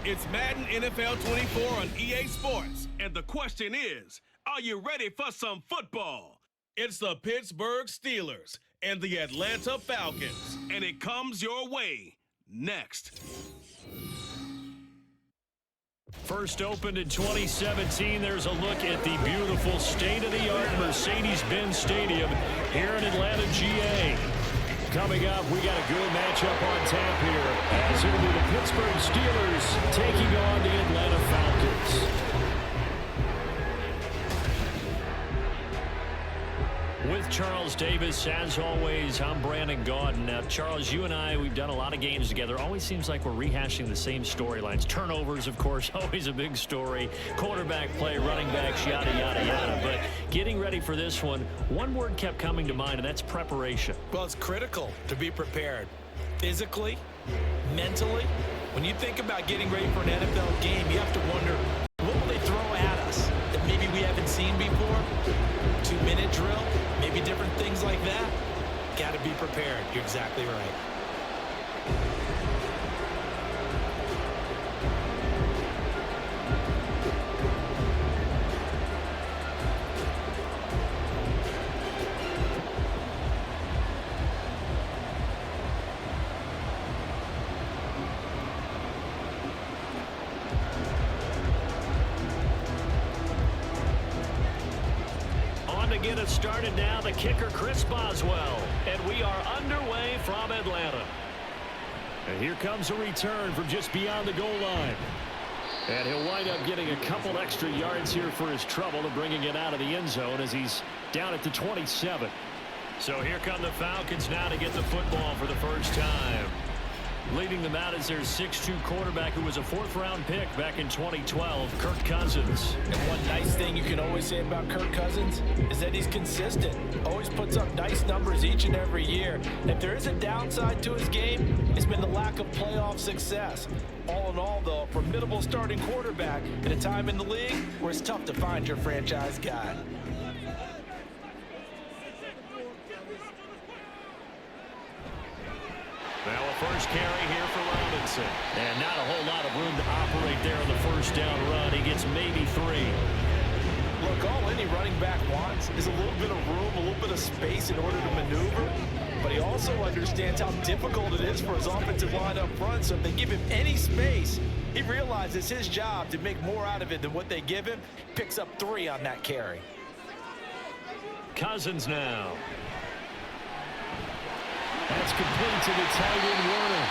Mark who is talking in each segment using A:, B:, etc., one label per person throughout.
A: It's Madden NFL 24 on EA Sports. And the question is, are you ready for some football? It's the Pittsburgh Steelers and the Atlanta Falcons. And it comes your way next.
B: First opened in 2017, there's a look at the beautiful state-of-the-art Mercedes-Benz Stadium here in Atlanta, GA. Coming up, we got a good matchup on tap here, as it'll be the Pittsburgh Steelers taking on the Atlanta Falcons. With Charles Davis, as always, I'm Brandon Gaudin. Now, Charles, you and I, we've done a lot of games together. Always seems like we're rehashing the same storylines. Turnovers, of course, always a big story. Quarterback play, running backs, yada, yada, yada. But getting ready for this one word kept coming to mind, and that's preparation.
C: Well, it's critical to be prepared. Physically, mentally. When you think about getting ready for an NFL game, you have to wonder, what will they throw at us that maybe we haven't seen before? 2-minute drill, maybe different things like that. Got to be prepared. You're exactly right.
B: Get us started now, the kicker Chris Boswell, and we are underway from Atlanta. And here comes a return from just beyond the goal line, and he'll wind up getting a couple extra yards here for his trouble and bringing it out of the end zone as he's down at the 27. So here come the Falcons now to get the football for the first time. Leading them out is their 6'2 quarterback who was a fourth-round pick back in 2012, Kirk Cousins.
C: And one nice thing you can always say about Kirk Cousins is that he's consistent. Always puts up nice numbers each and every year. If there is a downside to his game, it's been the lack of playoff success. All in all, though, a formidable starting quarterback at a time in the league where it's tough to find your franchise guy.
B: Now a first carry here for Robinson. And not a whole lot of room to operate there on the first down run. He gets maybe 3.
C: Look, all any running back wants is a little bit of room, a little bit of space in order to maneuver. But he also understands how difficult it is for his offensive line up front. So if they give him any space, he realizes it's his job to make more out of it than what they give him. Picks up 3 on that carry.
B: Cousins now. That's complete to the tight end Warner.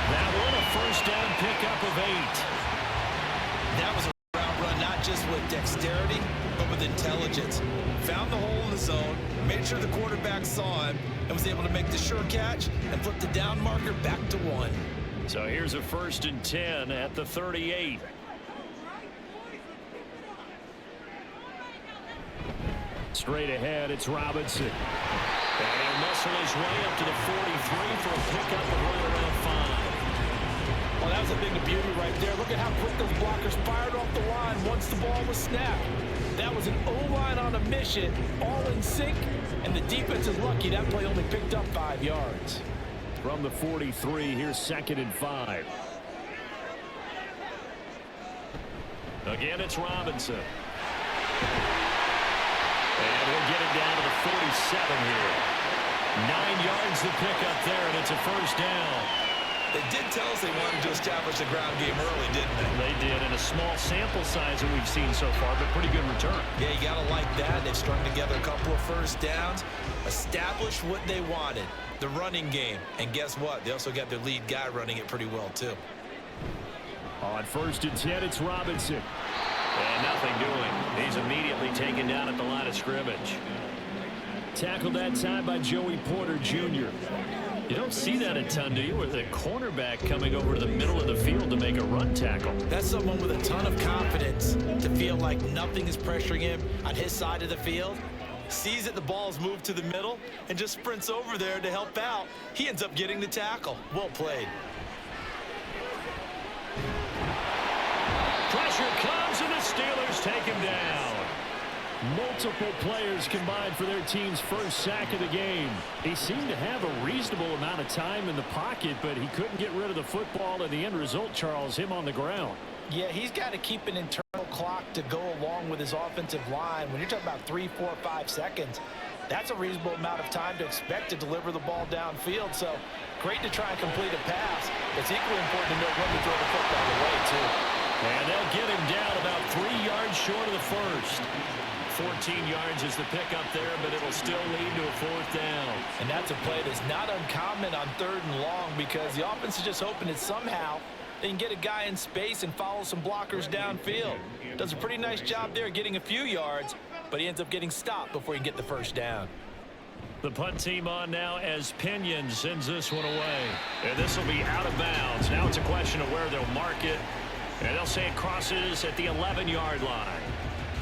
B: That one a first down pickup of 8.
C: That was a route run not just with dexterity, but with intelligence. Found the hole in the zone, made sure the quarterback saw him, and was able to make the sure catch and flip the down marker back to 1.
B: So here's a 1st and 10 at the 38. Straight ahead, it's Robinson. And he'll muscle his way up to the 43 for a pickup of right around 5.
C: Well, that was a thing of beauty right there. Look at how quick those blockers fired off the line once the ball was snapped. That was an O-line on a mission, all in sync, and the defense is lucky that play only picked up 5 yards.
B: From the 43, here's 2nd and 5. Again, it's Robinson. And he'll get it down to the 47 here. 9 yards to pick up there, and it's a first down.
C: They did tell us they wanted to establish the ground game early, didn't they?
B: They did, in a small sample size that we've seen so far, but pretty good return.
C: Yeah, you got to like that. They've strung together a couple of first downs, established what they wanted, the running game. And guess what? They also got their lead guy running it pretty well, too.
B: On 1st and 10, it's Robinson. And nothing doing. He's immediately taken down at the line of scrimmage. Tackled that time by Joey Porter Jr. You don't see that a ton, do you, with a cornerback coming over to the middle of the field to make a run tackle?
C: That's someone with a ton of confidence to feel like nothing is pressuring him on his side of the field. Sees that the ball's moved to the middle and just sprints over there to help out. He ends up getting the tackle. Well played.
B: Pressure comes, and the Steelers take him down. Multiple players combined for their team's first sack of the game. He seemed to have a reasonable amount of time in the pocket, but he couldn't get rid of the football, and the end result, Charles, him on the ground.
C: Yeah, he's got to keep an internal clock to go along with his offensive line. When you're talking about 3, 4, 5 seconds, that's a reasonable amount of time to expect to deliver the ball downfield. So great to try and complete a pass. It's equally important to know when to throw the football away, too.
B: And they'll get him down about 3 yards short of the first. 14 yards is the pickup there, but it'll still lead to a 4th down.
C: And that's a play that's not uncommon on 3rd and long, because the offense is just hoping that somehow they can get a guy in space and follow some blockers downfield. Does a pretty nice job there getting a few yards, but he ends up getting stopped before he can get the first down.
B: The punt team on now as Pinion sends this one away. And this will be out of bounds. Now it's a question of where they'll mark it. And they'll say it crosses at the 11-yard line.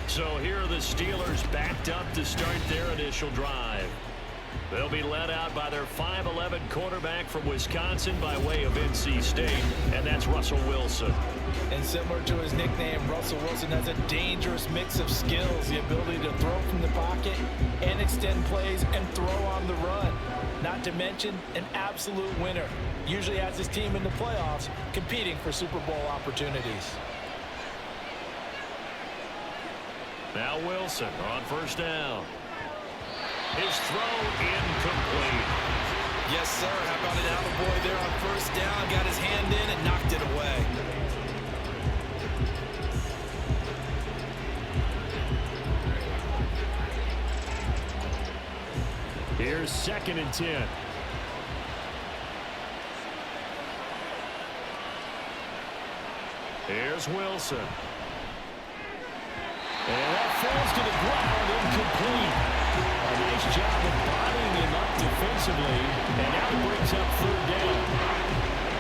B: So here are the Steelers backed up to start their initial drive. They'll be led out by their 5'11" quarterback from Wisconsin by way of NC State, and that's Russell Wilson.
C: And similar to his nickname, Russell Wilson has a dangerous mix of skills, the ability to throw from the pocket and extend plays and throw on the run. Not to mention an absolute winner. Usually has his team in the playoffs competing for Super Bowl opportunities.
B: Now Wilson on first down. His throw incomplete.
C: Yes, sir. How about an attaboy there on first down? Got his hand in and knocked it away.
B: Here's 2nd and 10. Here's Wilson. And that falls to the ground, incomplete. A nice job of bodying him up defensively, and now he brings up 3rd down.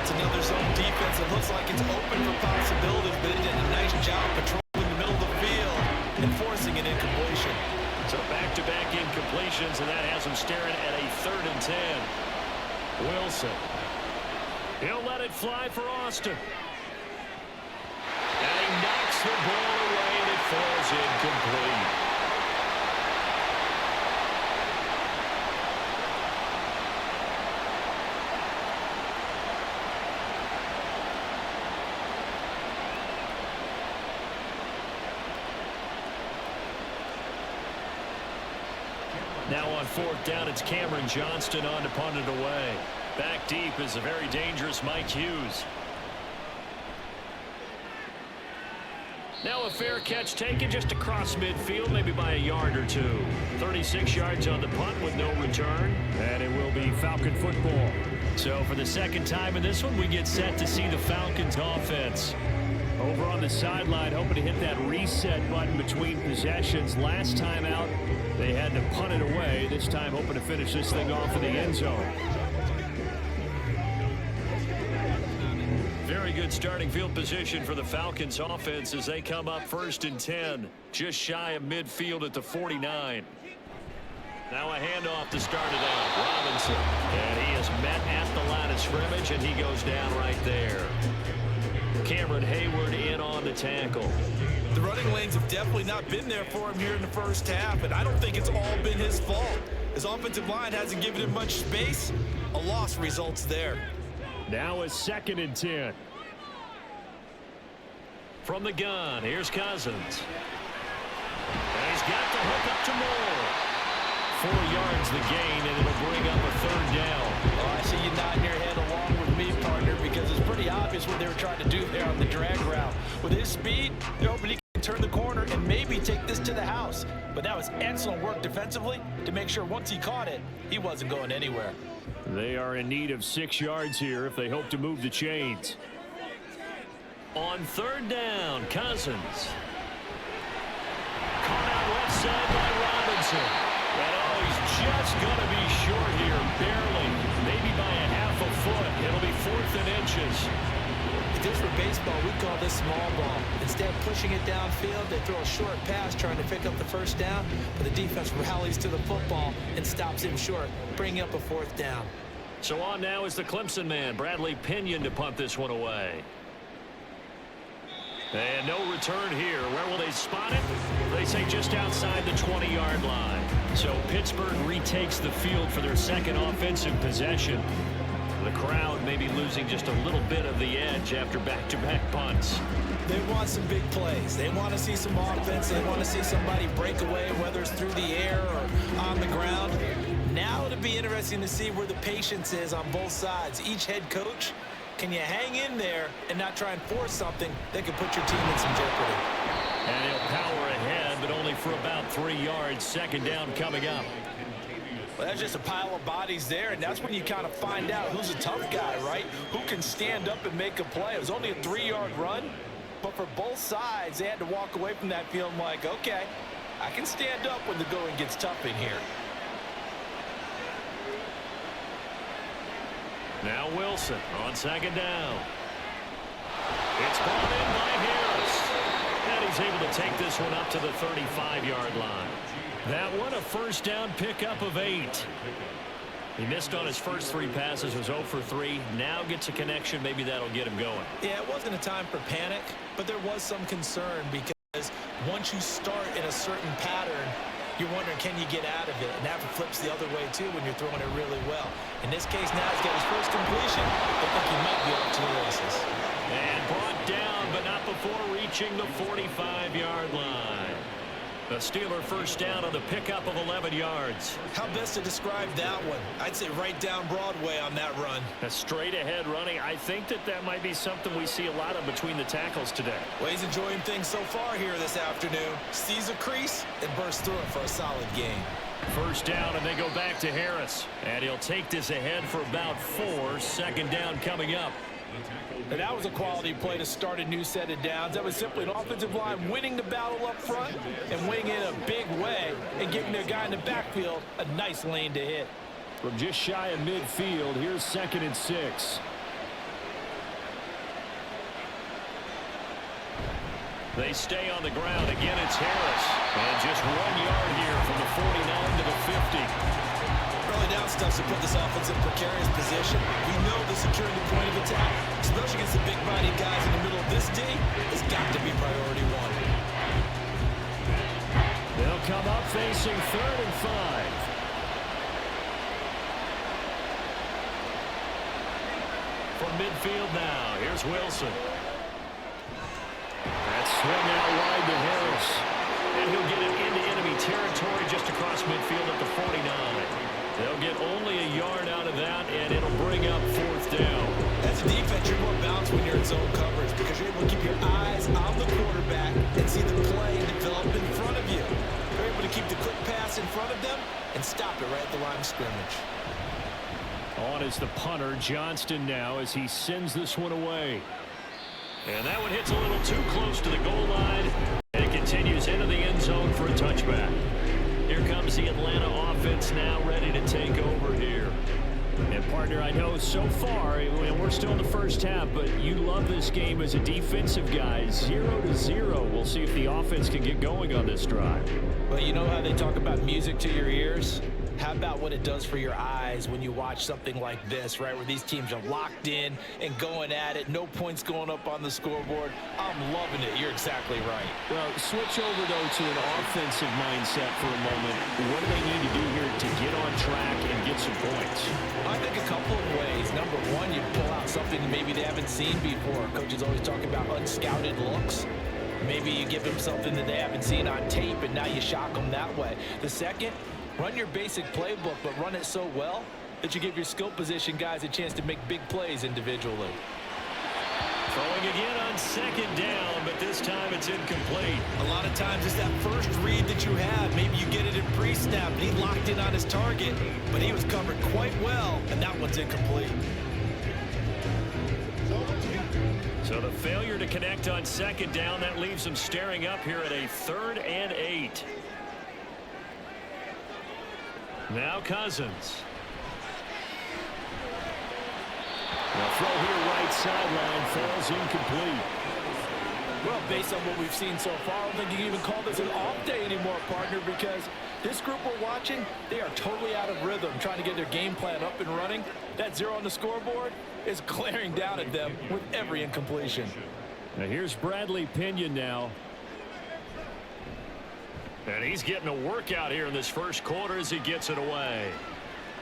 C: It's another zone defense. It looks like it's open for possibilities, but it did a nice job patrolling the middle of the field and forcing an incompletion.
B: So back-to-back incompletions, and that has him staring at a 3rd and 10. Wilson. He'll let it fly for Austin. And he knocks the ball away, and it falls incomplete. Now on 4th down, it's Cameron Johnston on to punt it away. Back deep is a very dangerous Mike Hughes. Now a fair catch taken just across midfield, maybe by a yard or 2. 36 yards on the punt with no return, and it will be Falcon football. So for the 2nd time in this one, we get set to see the Falcons offense. Over on the sideline, hoping to hit that reset button between possessions. Last time out, they had to punt it away. This time hoping to finish this thing off in the end zone. Very good starting field position for the Falcons offense as they come up 1st and 10, just shy of midfield at the 49. Now a handoff to start it out. Robinson, and he is met at the line of scrimmage, and he goes down right there. Cameron Hayward in on the tackle.
C: The running lanes have definitely not been there for him here in the first half, and I don't think it's all been his fault. His offensive line hasn't given him much space. A loss results there.
B: Now a 2nd and 10. From the gun, here's Cousins. And he's got the hook up to Moore. 4 yards the gain, and it'll bring up a 3rd down.
C: Oh, I see you nodding your head along with me, partner, because it's pretty obvious what they were trying to do there on the drag route. With his speed, they're hoping he can turn the corner and maybe take this to the house. But that was excellent work defensively to make sure once he caught it, he wasn't going anywhere.
B: They are in need of 6 yards here if they hope to move the chains. On 3rd down, Cousins. Caught out left side by Robinson. And oh, he's just going to be short here, barely. Maybe by a half a foot. It'll be 4th and inches.
C: Just for baseball, we call this small ball. Instead of pushing it downfield, they throw a short pass trying to pick up the first down, but the defense rallies to the football and stops him short, bringing up a 4th down.
B: So on now is the Clemson man, Bradley Pinion, to punt this one away. And no return here. Where will they spot it? They say just outside the 20-yard line. So Pittsburgh retakes the field for their second offensive possession. The crowd may be losing just a little bit of the edge after back-to-back punts.
C: They want some big plays. They want to see some offense. They want to see somebody break away, whether it's through the air or on the ground. Now it'll be interesting to see where the patience is on both sides. Each head coach, can you hang in there and not try and force something that could put your team in some jeopardy?
B: And he'll power ahead, but only for about 3 yards. Second down coming up.
C: Well, that's just a pile of bodies there, and that's when you kind of find out who's a tough guy, right? Who can stand up and make a play. It was only a 3-yard run, but for both sides, they had to walk away from that feeling like, okay, I can stand up when the going gets tough in here.
B: Now Wilson on second down. It's brought in by Harris. And he's able to take this one up to the 35-yard line. That one a first down pickup of 8. He missed on his first 3 passes, was 0 for 3. Now gets a connection. Maybe that'll get him going.
C: Yeah, it wasn't a time for panic, but there was some concern because once you start in a certain pattern, you're wondering, can you get out of it? And that flips the other way, too, when you're throwing it really well. In this case, now he's got his first completion. I think he might be off to the races.
B: And brought down, but not before reaching the 45-yard line. The Steeler first down on the pickup of 11 yards.
C: How best to describe that one? I'd say right down Broadway on that run.
B: A straight-ahead running. I think that might be something we see a lot of between the tackles today.
C: Well, he's enjoying things so far here this afternoon. Sees a crease and bursts through it for a solid gain.
B: First down, and they go back to Harris. And he'll take this ahead for about 4. Second down coming up.
C: And that was a quality play to start a new set of downs. That was simply an offensive line winning the battle up front and winning it in a big way and giving their guy in the backfield a nice lane to hit.
B: From just shy of midfield, here's 2nd and 6. They stay on the ground. Again, it's Harris. And just 1 yard here from the 49 to the 50.
C: Early down stuff to put this offense in precarious position. We know that securing the point of attack, especially against the big body guys in the middle of this D, has got to be priority 1.
B: They'll come up facing 3rd and 5. From midfield now, here's Wilson. That swing out wide to Harris. And he'll get it into enemy territory just across midfield at the 49. They'll get only a yard out of that, and it'll bring up 4th down.
C: As a defense, you're more balanced when you're in zone coverage because you're able to keep your eyes on the quarterback and see the play develop in front of you. You're able to keep the quick pass in front of them and stop it right at the line of scrimmage.
B: On is the punter, Johnston, now as he sends this one away. And that one hits a little too close to the goal line, and it continues into the end zone for a touchback. Here comes the Atlanta offense now ready to take over here. And, partner, I know so far, and we're still in the first half, but you love this game as a defensive guy. 0-0. We'll see if the offense can get going on this drive.
C: Well, you know how they talk about music to your ears? How about what it does for your eyes when you watch something like this, right, where these teams are locked in and going at it, no points going up on the scoreboard? I'm loving it. You're exactly right.
B: Well, switch over, though, to an offensive mindset for a moment. What do they need to do here to get on track and get some points?
C: I think a couple of ways. Number one, you pull out something maybe they haven't seen before. Coaches always talk about unscouted looks. Maybe you give them something that they haven't seen on tape, and now you shock them that way. The second, run your basic playbook, but run it so well that you give your skill position guys a chance to make big plays individually.
B: Throwing again on second down, but this time it's incomplete.
C: A lot of times it's that first read that you have. Maybe you get it in pre-snap, and he locked in on his target, but he was covered quite well, and that one's incomplete.
B: So the failure to connect on second down, that leaves them staring up here at a 3rd and 8. Now Cousins. The throw here right sideline falls incomplete.
C: Well, based on what we've seen so far, I don't think you can even call this an off day anymore, partner, because this group we're watching, they are totally out of rhythm, trying to get their game plan up and running. That 0 on the scoreboard is glaring down at them with every incompletion.
B: Now here's Bradley Pinion now. And he's getting a workout here in this first quarter as he gets it away.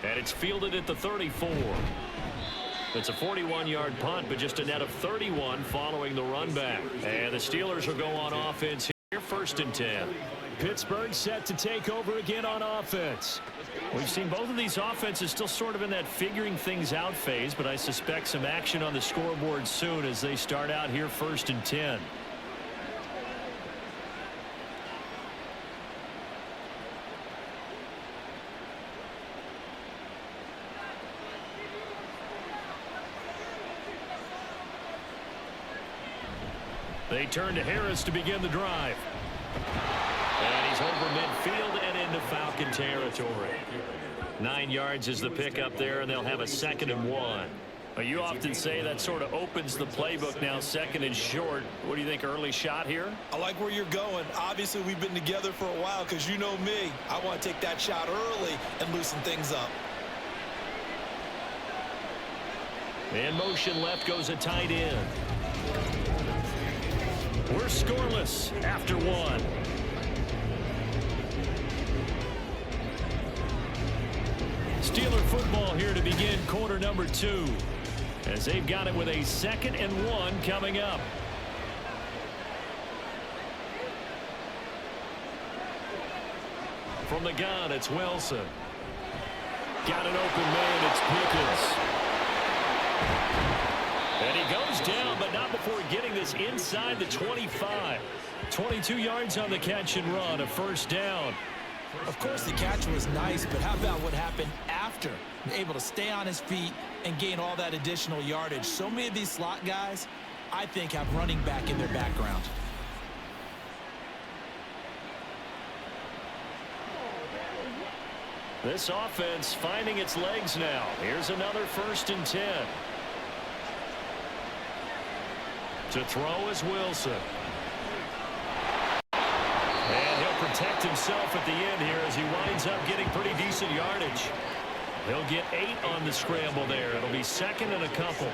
B: And it's fielded at the 34. It's a 41-yard punt, but just a net of 31 following the run back. And the Steelers will go on offense here, 1st and 10. Pittsburgh set to take over again on offense. We've seen both of these offenses still sort of in that figuring things out phase, but I suspect some action on the scoreboard soon as they start out here 1st and 10. They turn to Harris to begin the drive. And he's over midfield and into Falcon territory. 9 yards is the pickup there, and they'll have a 2nd and 1. But you often say that sort of opens the playbook now, 2nd and short. What do you think, early shot here?
C: I like where you're going. Obviously, we've been together for a while because you know me. I want to take that shot early and loosen things up.
B: In motion left goes a tight end. We're scoreless after 1. Steeler football here to begin quarter number 2. As they've got it with a 2nd and 1 coming up. From the gun, it's Wilson. Got an open man, it's Pickens. And he goes down, but not before getting this inside the 25. 22 yards on the catch and run, a 1st down.
C: Of course, the catch was nice, but how about what happened after? Able to stay on his feet and gain all that additional yardage. So many of these slot guys, I think, have running back in their background.
B: This offense finding its legs now. Here's another 1st and 10. To throw is Wilson. And he'll protect himself at the end here as he winds up getting pretty decent yardage. He'll get 8 on the scramble there. It'll be 2nd and a couple.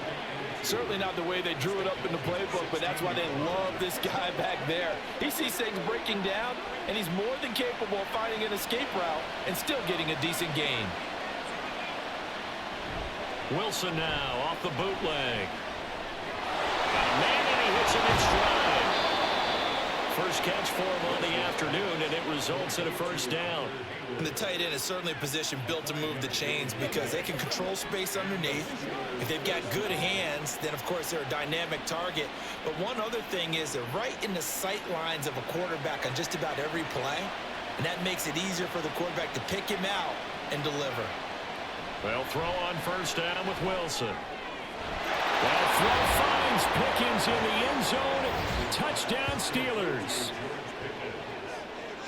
C: Certainly not the way they drew it up in the playbook, but that's why they love this guy back there. He sees things breaking down, and he's more than capable of finding an escape route and still getting a decent gain.
B: Wilson now off the bootleg. Man, and he hits him in stride. First catch for him on the afternoon, and it results in a 1st down.
C: And the tight end is certainly a position built to move the chains because they can control space underneath. If they've got good hands, then, of course, they're a dynamic target. But one other thing is they're right in the sight lines of a quarterback on just about every play, and that makes it easier for the quarterback to pick him out and deliver.
B: Well, throw on 1st down with Wilson. That throw finds Pickens in the end zone. Touchdown, Steelers.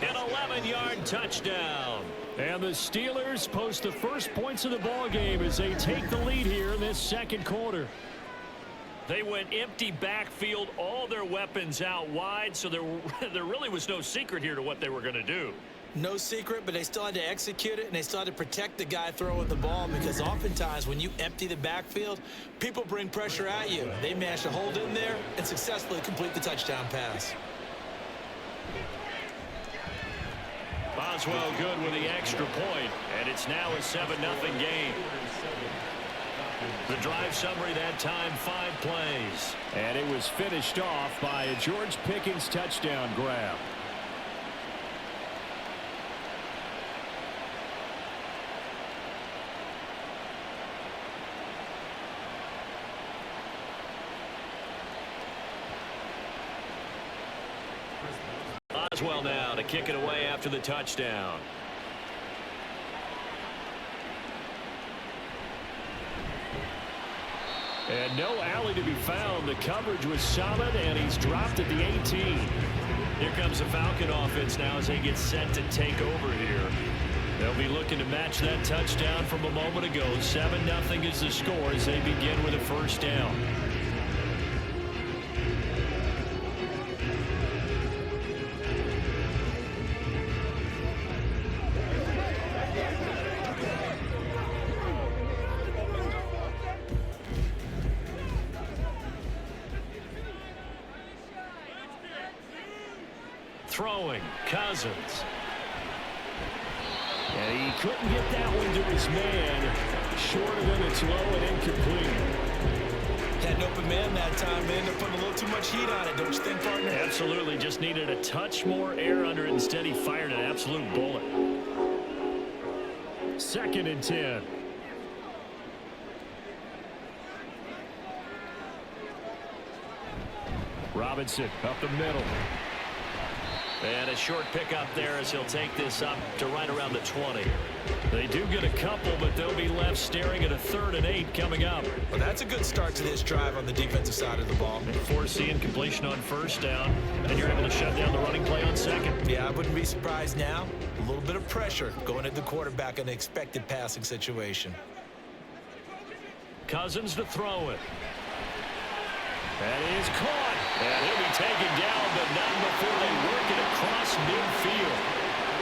B: An 11-yard touchdown. And the Steelers post the first points of the ball game as they take the lead here in this 2nd quarter. They went empty backfield, all their weapons out wide, so there really was no secret here to what they were going to do.
C: No secret, but they still had to execute it, and they still had to protect the guy throwing the ball because oftentimes when you empty the backfield, people bring pressure at you. They managed to hold in there and successfully complete the touchdown pass.
B: Boswell good with the extra point, and it's now a 7-0 game. The drive summary that time, 5 plays. And it was finished off by a George Pickens touchdown grab. Boswell now to kick it away after the touchdown. And no alley to be found. The coverage was solid, and he's dropped at the 18. Here comes the Falcon offense now as they get set to take over here. They'll be looking to match that touchdown from a moment ago. 7-0 is the score as they begin with a 1st down. Throwing, Cousins. And he couldn't get that one to his man. Short of him, it's low and incomplete.
C: Had an open man that time, man. They're putting a little too much heat on it, don't you think, partner?
B: Absolutely. Just needed a touch more air under it. Instead, he fired an absolute bullet. 2nd and 10. Robinson up the middle. And a short pickup there as he'll take this up to right around the 20. They do get a couple, but they'll be left staring at a 3rd and 8 coming up.
C: Well, that's a good start to this drive on the defensive side of the ball.
B: Foreseeing completion on 1st down, and you're able to shut down the running play on 2nd.
C: Yeah, I wouldn't be surprised now. A little bit of pressure going at the quarterback in an expected passing situation.
B: Cousins to throw it. That is caught. And he'll be taken down, but not before they work it across midfield.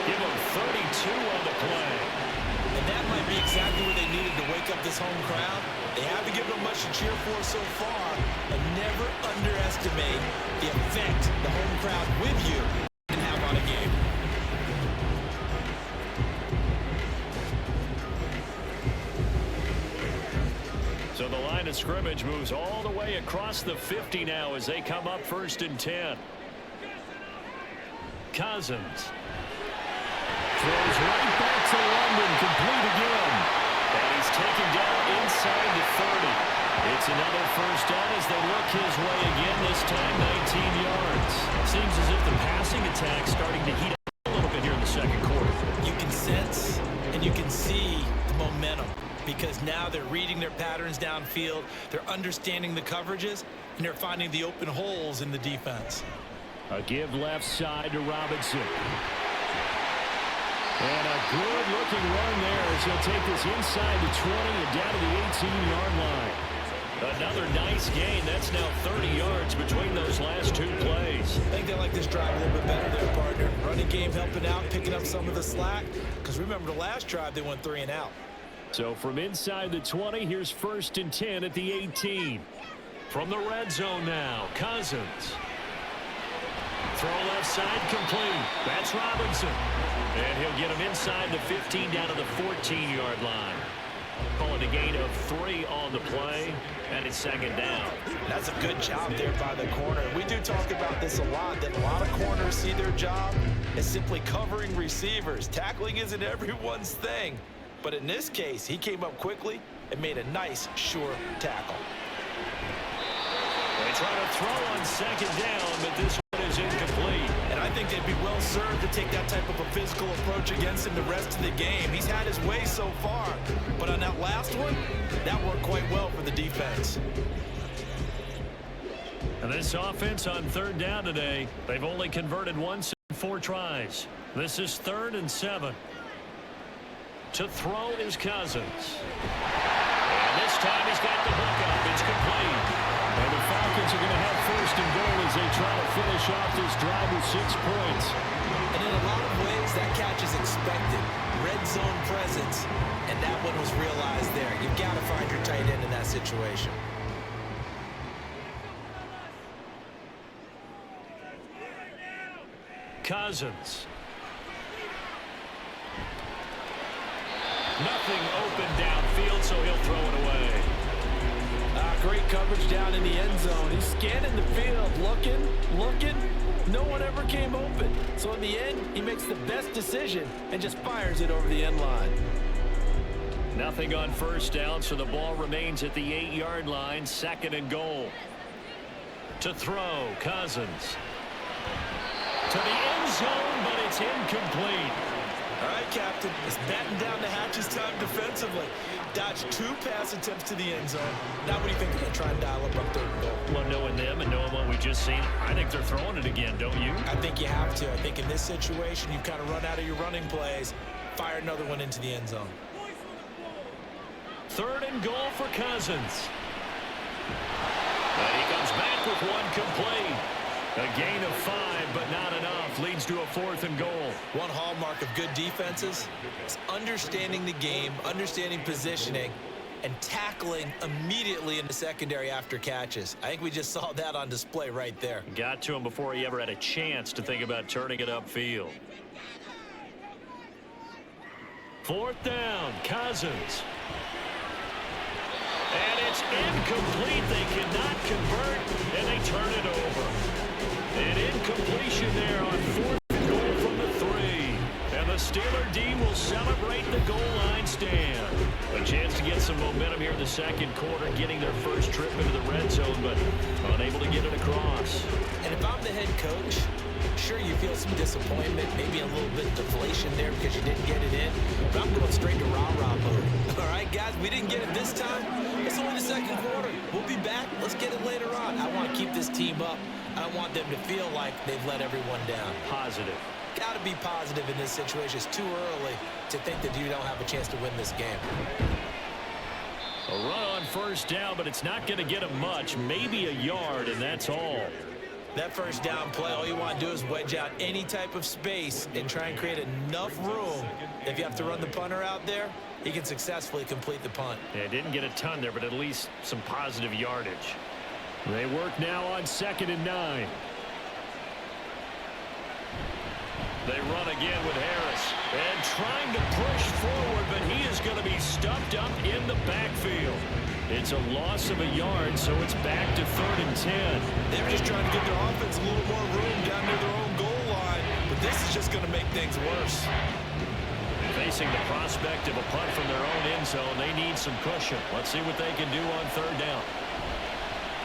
B: Give him 32 on the play.
C: And that might be exactly what they needed to wake up this home crowd. They haven't given them much to cheer for so far. And never underestimate the effect the home crowd with you can have on a game.
B: So the line of scrimmage moves all the way across the 50 now as they come up 1st and 10. Cousins throws right back to London, complete again. And he's taken down inside the 30. It's another 1st down as they look his way again, this time 19 yards. Seems as if the passing attack's starting to heat up a little bit here in the 2nd quarter.
C: You can sense and you can see the momentum, because now they're reading their patterns downfield, they're understanding the coverages, and they're finding the open holes in the defense.
B: A give left side to Robinson. And a good-looking run there as he'll take this inside the 20 and down to the 18-yard line. Another nice gain. That's now 30 yards between those last 2 plays.
C: I think they like this drive a little bit better there, partner. Running game helping out, picking up some of the slack, because remember the last drive they went 3 and out.
B: So from inside the 20, here's 1st and 10 at the 18. From the red zone now, Cousins. Throw left side complete. That's Robinson. And he'll get him inside the 15 down to the 14-yard line. Call it a gain of 3 on the play, and it's 2nd down.
C: That's a good job there by the corner. We do talk about this a lot, that a lot of corners see their job as simply covering receivers. Tackling isn't everyone's thing. But in this case, he came up quickly and made a nice, sure tackle.
B: They try to throw on 2nd down, but this one is incomplete.
C: And I think they'd be well served to take that type of a physical approach against him the rest of the game. He's had his way so far, but on that last one, that worked quite well for the defense.
B: And this offense on 3rd down today, they've only converted once in 4 tries. This is 3rd and 7. To throw is Cousins. And this time he's got the hook up. It's complete. And the Falcons are going to have 1st and goal as they try to finish off this drive with 6 points.
C: And in a lot of ways, that catch is expected. Red zone presence. And that one was realized there. You've got to find your tight end in that situation.
B: Cousins. Nothing open downfield, so he'll throw it away.
C: Great coverage down in the end zone. He's scanning the field, looking. No one ever came open. So in the end, he makes the best decision and just fires it over the end line.
B: Nothing on 1st down, so the ball remains at the 8-yard line, 2nd and goal. To throw, Cousins. To the end zone, but it's incomplete.
C: All right, Captain. It's batten down the hatches time defensively. Dodged 2 pass attempts to the end zone. Now what do you think they're going to try and dial up 3rd and goal?
B: Well, knowing them and knowing what we just seen, I think they're throwing it again, don't you?
C: I think you have to. I think in this situation, you've kind of run out of your running plays. Fire another one into the end zone.
B: 3rd and goal for Cousins. And he comes back with one complete. A gain of 5, but not enough. Leads to a 4th and goal.
C: One hallmark of good defenses is understanding the game, understanding positioning, and tackling immediately in the secondary after catches. I think we just saw that on display right there.
B: Got to him before he ever had a chance to think about turning it upfield. 4th down, Cousins. And it's incomplete. They cannot convert, and they turn it over. An incompletion there on 4th and goal from the 3. And the Steeler D will celebrate the goal line stand. A chance to get some momentum here in the second quarter, getting their first trip into the red zone, but unable to get it across.
C: And if I'm the head coach, sure, you feel some disappointment, maybe a little bit of deflation there because you didn't get it in. But I'm going straight to rah-rah mode. All right, guys, we didn't get it this time. It's only the second quarter. We'll be back. Let's get it later on. I want to keep this team up. I don't want them to feel like they've let everyone down.
B: Positive.
C: Got to be positive in this situation. It's too early to think that you don't have a chance to win this game.
B: A run on 1st down, but it's not going to get them much. Maybe a yard, and that's all.
C: That 1st down play, all you want to do is wedge out any type of space and try and create enough room. If you have to run the punter out there, he can successfully complete the punt.
B: Yeah, didn't get a ton there, but at least some positive yardage. They work now on 2nd and 9. They run again with Harris. And trying to push forward, but he is going to be stuffed up in the backfield. It's a loss of a yard, so it's back to 3rd and 10.
C: They're just trying to get their offense a little more room down near their own goal line, but this is just going to make things worse.
B: Facing the prospect of a punt from their own end zone, they need some cushion. Let's see what they can do on 3rd down.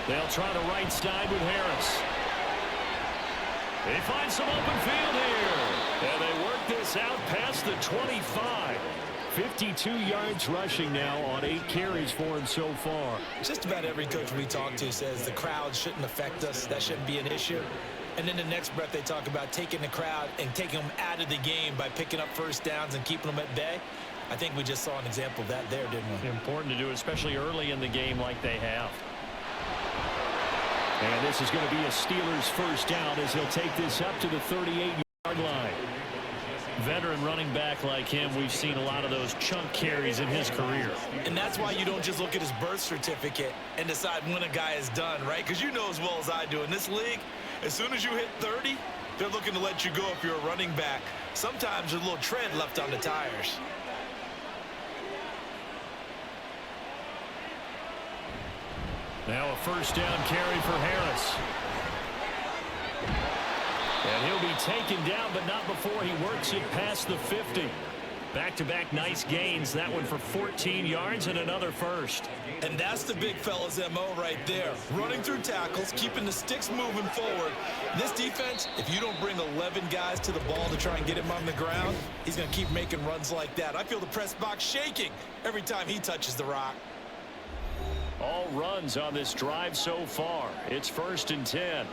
B: They'll try the right side with Harris. They find some open field here. And they work this out past the 25. 52 yards rushing now on 8 carries for him so far.
C: Just about every coach we talk to says the crowd shouldn't affect us. That shouldn't be an issue. And then the next breath they talk about taking the crowd and taking them out of the game by picking up 1st downs and keeping them at bay. I think we just saw an example of that there, didn't we?
B: Important to do, especially early in the game like they have. And this is going to be a Steelers 1st down as he'll take this up to the 38-yard line. Veteran running back like him, we've seen a lot of those chunk carries in his career.
C: And that's why you don't just look at his birth certificate and decide when a guy is done, right? Because you know as well as I do, in this league, as soon as you hit 30, they're looking to let you go if you're a running back. Sometimes there's a little tread left on the tires.
B: Now a 1st down carry for Harris. And he'll be taken down, but not before he works it past the 50. Back-to-back nice gains. That one for 14 yards and another 1st.
C: And that's the big fella's MO right there. Running through tackles, keeping the sticks moving forward. This defense, if you don't bring 11 guys to the ball to try and get him on the ground, he's going to keep making runs like that. I feel the press box shaking every time he touches the rock.
B: All runs on this drive so far. It's 1st and 10.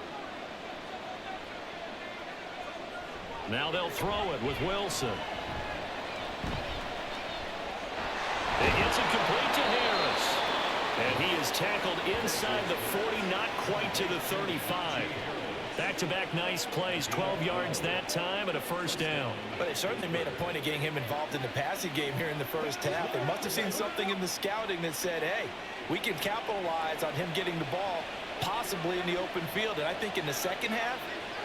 B: Now they'll throw it with Wilson. It gets it complete to Harris. And he is tackled inside the 40, not quite to the 35. Back-to-back nice plays, 12 yards that time and a 1st down.
C: But they certainly made a point of getting him involved in the passing game here in the 1st half. They must have seen something in the scouting that said, hey, we can capitalize on him getting the ball possibly in the open field. And I think in the 2nd half,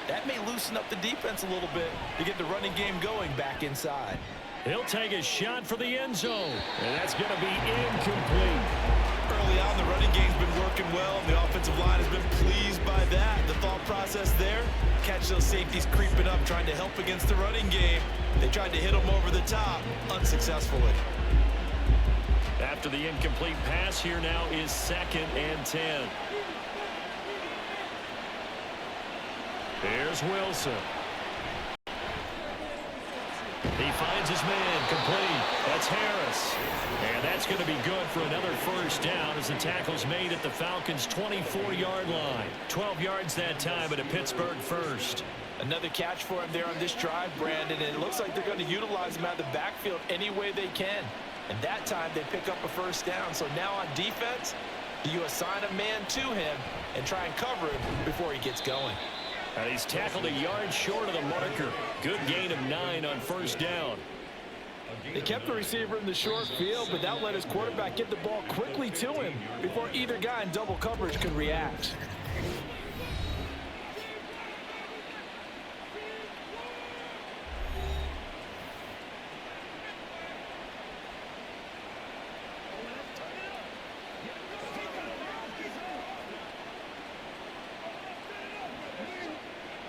C: that may loosen up the defense a little bit to get the running game going back inside.
B: He'll take a shot for the end zone. And that's going to be incomplete.
C: Early on, the running game's been working well, and the offensive line has been pleased by that. The thought process there, catch those safeties creeping up, trying to help against the running game. They tried to hit them over the top, unsuccessfully.
B: After the incomplete pass, here now is 2nd and 10. Here's Wilson. He finds his man complete. That's Harris. And that's going to be good for another 1st down as the tackle's made at the Falcons' 24-yard line. 12 yards that time, but a Pittsburgh 1st.
C: Another catch for him there on this drive, Brandon, and it looks like they're going to utilize him out of the backfield any way they can. And that time they pick up a 1st down. So now on defense, do you assign a man to him and try and cover him before he gets going?
B: And he's tackled a yard short of the marker. Good gain of 9 on 1st down.
C: They kept the receiver in the short field, but that let his quarterback get the ball quickly to him before either guy in double coverage could react.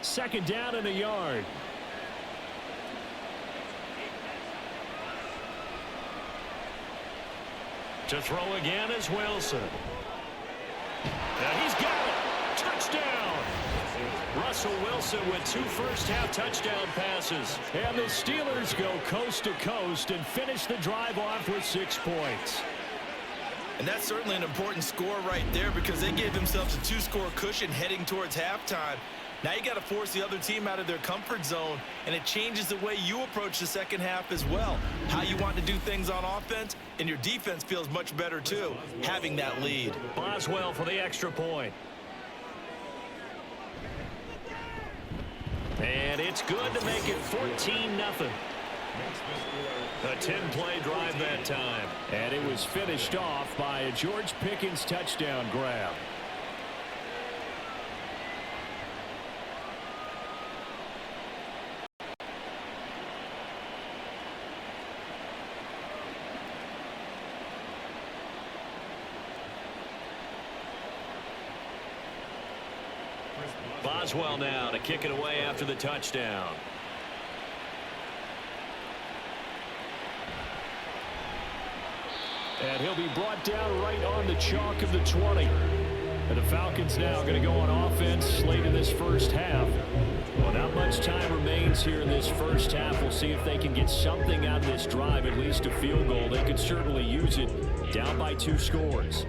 B: Second down and a yard. To throw again is Wilson. And he's got it. Touchdown. Russell Wilson with 2 first-half touchdown passes. And the Steelers go coast to coast and finish the drive off with 6 points.
C: And that's certainly an important score right there because they gave themselves a 2-score cushion heading towards halftime. Now you got to force the other team out of their comfort zone, and it changes the way you approach the second half as well. How you want to do things on offense, and your defense feels much better too, having that lead.
B: Boswell for the extra point. And it's good to make it 14-0. A 10-play drive that time. And it was finished off by a George Pickens touchdown grab. Boswell now to kick it away after the touchdown. And he'll be brought down right on the chalk of the 20. And the Falcons now going to go on offense late in this first half. Well, not much time remains here in this first half. We'll see if they can get something out of this drive, at least a field goal. They could certainly use it down by 2 scores.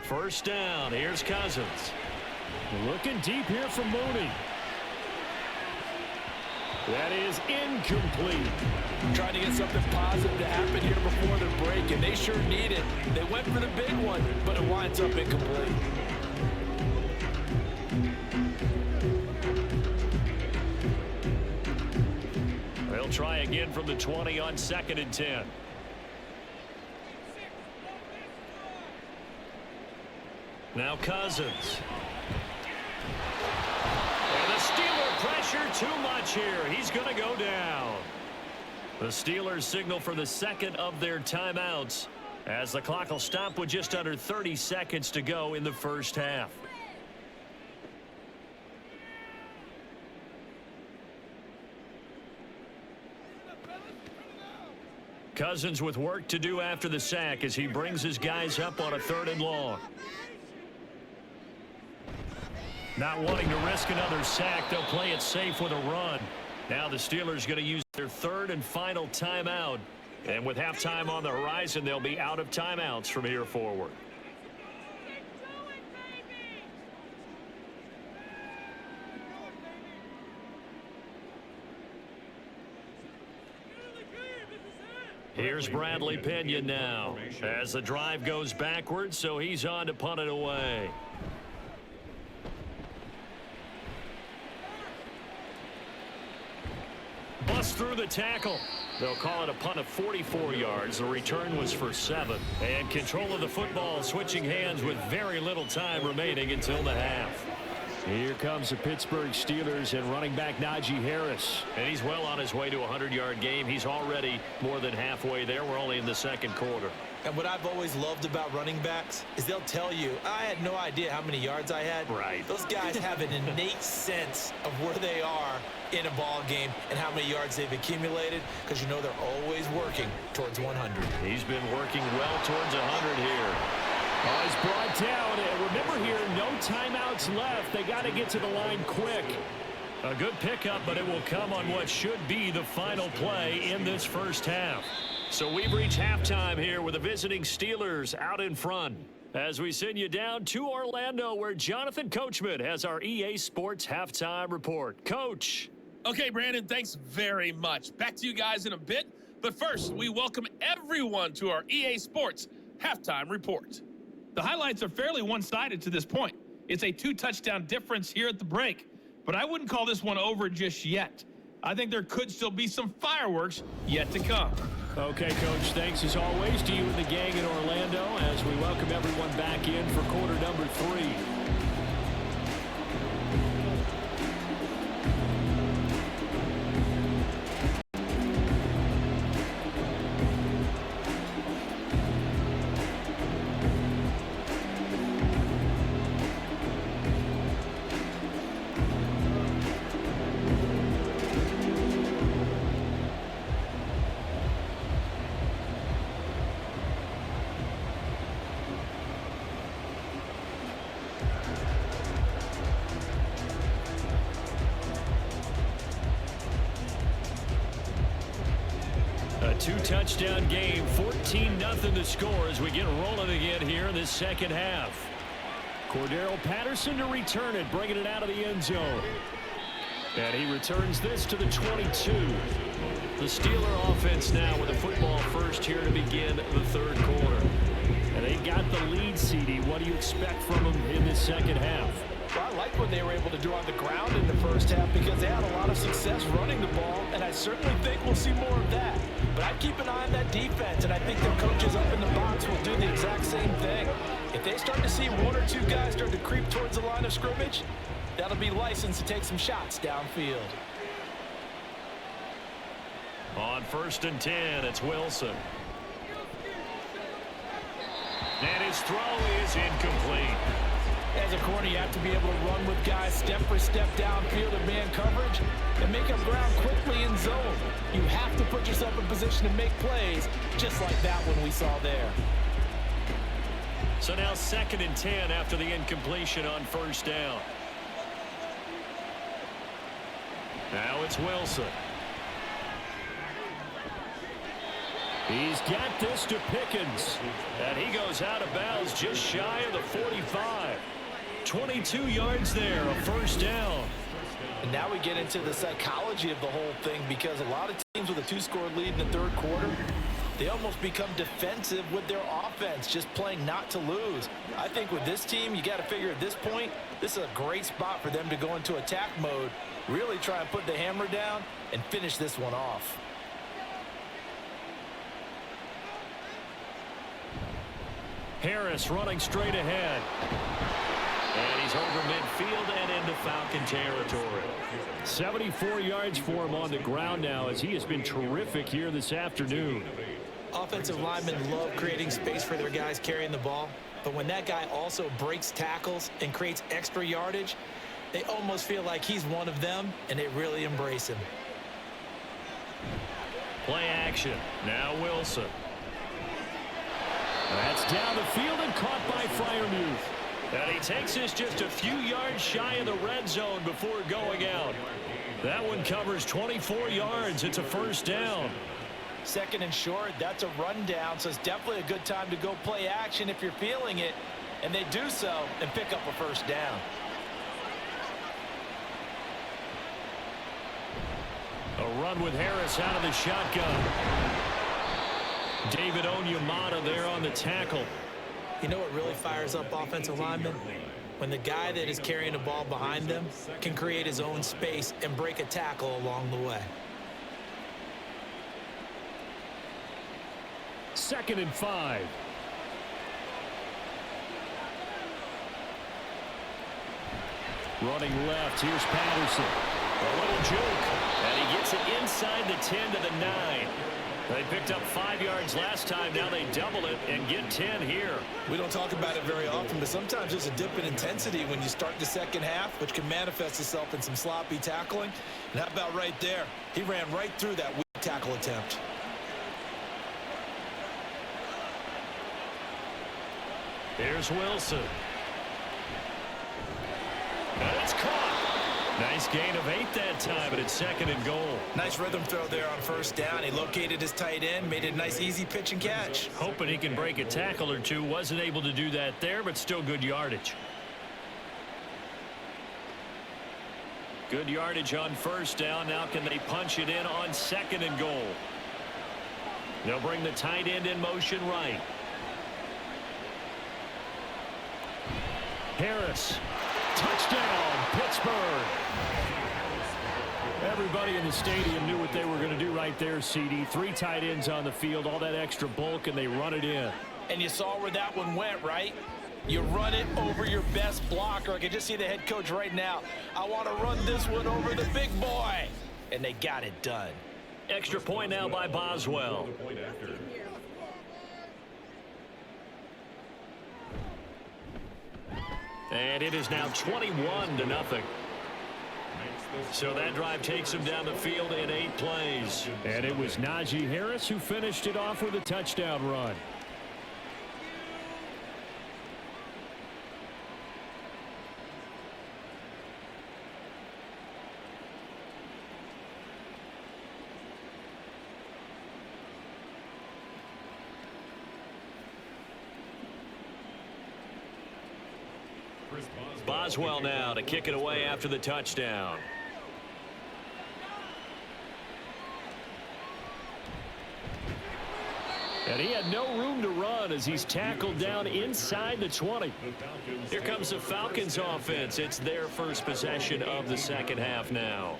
B: First down. Here's Cousins. Looking deep here for Mooney. That is incomplete.
C: Trying to get something positive to happen here before the break, and they sure need it. They went for the big one, but it winds up incomplete.
B: They'll try again from the 20 on 2nd and 10. Now Cousins. And the Steeler pressure too much here. He's going to go down. The Steelers signal for the second of their timeouts as the clock will stop with just under 30 seconds to go in the first half. Cousins with work to do after the sack as he brings his guys up on a 3rd and long. Not wanting to risk another sack, they'll play it safe with a run. Now the Steelers going to use their 3rd and final timeout. And with halftime on the horizon, they'll be out of timeouts from here forward. Here's Bradley Pinion now as the drive goes backwards, so he's on to punt it away. Bust through the tackle. They'll call it a punt of 44 yards. The return was for 7. And control of the football switching hands with very little time remaining until the half. Here comes the Pittsburgh Steelers and running back Najee Harris. And he's well on his way to a 100-yard game. He's already more than halfway there. We're only in the 2nd quarter.
C: And what I've always loved about running backs is they'll tell you, I had no idea how many yards I had.
B: Right.
C: Those guys have an innate sense of where they are in a ball game and how many yards they've accumulated because you know they're always working towards 100.
B: He's been working well towards 100 here. Oh, he's brought down. And remember here, no timeouts left. They got to get to the line quick. A good pickup, but it will come on what should be the final play in this first half. So we've reached halftime here with the visiting Steelers out in front. As we send you down to Orlando, where Jonathan Coachman has our EA Sports halftime report. Coach.
D: Okay, Brandon, thanks very much. Back to you guys in a bit. But first, we welcome everyone to our EA Sports Halftime Report. The highlights are fairly one-sided to this point. It's a 2-touchdown difference here at the break, but I wouldn't call this one over just yet. I think there could still be some fireworks yet to come.
B: Okay, Coach, thanks as always to you and the gang in Orlando as we welcome everyone back in for quarter number 3. A 2-touchdown game, 14-0 the score as we get rolling again here in this second half. Cordero Patterson to return it, bringing it out of the end zone. And he returns this to the 22. The Steeler offense now with the football first here to begin the third quarter. And they got the lead, CD. What do you expect from them in this second half?
C: Well, I like what they were able to do on the ground in the first half because they had a lot of success running the ball, and I certainly think we'll see more of that. But I'd keep an eye on that defense, and I think their coaches up in the box will do the exact same thing. If they start to see one or two guys start to creep towards the line of scrimmage, that'll be license to take some shots downfield.
B: On 1st and 10, it's Wilson. And his throw is incomplete.
C: As a corner, you have to be able to run with guys step for step downfield in man coverage and make up ground quickly in zone. You have to put yourself in position to make plays, just like that one we saw there.
B: So now 2nd and 10 after the incompletion on 1st down. Now it's Wilson. He's got this to Pickens. And he goes out of bounds just shy of the 45. 22 yards there, a 1st down.
C: And now we get into the psychology of the whole thing because a lot of teams with a 2-score lead in the third quarter, they almost become defensive with their offense, just playing not to lose. I think with this team, you got to figure at this point, this is a great spot for them to go into attack mode, really try and put the hammer down and finish this one off.
B: Harris running straight ahead. And he's over midfield and into Falcon territory. 74 yards for him on the ground now as he has been terrific here this afternoon.
C: Offensive linemen love creating space for their guys carrying the ball, but when that guy also breaks tackles and creates extra yardage, they almost feel like he's one of them, and they really embrace him.
B: Play action. Now Wilson. That's down the field and caught by Freiermuth. And he takes this just a few yards shy of the red zone before going out. That one covers 24 yards. It's a 1st down.
C: 2nd and short, that's a rundown, so it's definitely a good time to go play action if you're feeling it. And they do so and pick up a 1st down.
B: A run with Harris out of the shotgun. David Onyemata there on the tackle.
C: You know what really fires up offensive linemen? When the guy that is carrying the ball behind them can create his own space and break a tackle along the way.
B: 2nd and 5. Running left, here's Patterson. A little juke, and he gets it inside the 10 to the 9. They picked up 5 yards last time. Now they double it and get 10 here.
C: We don't talk about it very often, but sometimes there's a dip in intensity when you start the second half, which can manifest itself in some sloppy tackling. And how about right there? He ran right through that weak tackle attempt.
B: Here's Wilson. And it's caught. Nice gain of 8 that time, but it's 2nd and goal.
C: Nice rhythm throw there on 1st down. He located his tight end, made it a nice easy pitch and catch.
B: Hoping he can break a tackle or two. Wasn't able to do that there, but still good yardage. Good yardage on 1st down. Now can they punch it in on 2nd and goal? They'll bring the tight end in motion right. Harris. Touchdown, Pittsburgh. Everybody in the stadium knew what they were going to do right there, CD. 3 tight ends on the field, all that extra bulk, and they run it in.
C: And you saw where that one went, right? You run it over your best blocker. I can just see the head coach right now. I want to run this one over the big boy. And they got it done.
B: Extra point now by Boswell. And it is now 21-0. So that drive takes him down the field in 8 plays.
E: And it was Najee Harris who finished it off with a touchdown run.
B: Boswell now to kick it away after the touchdown.
E: And he had no room to run as he's tackled down inside the 20.
B: Here comes the Falcons offense. It's their first possession of the second half now.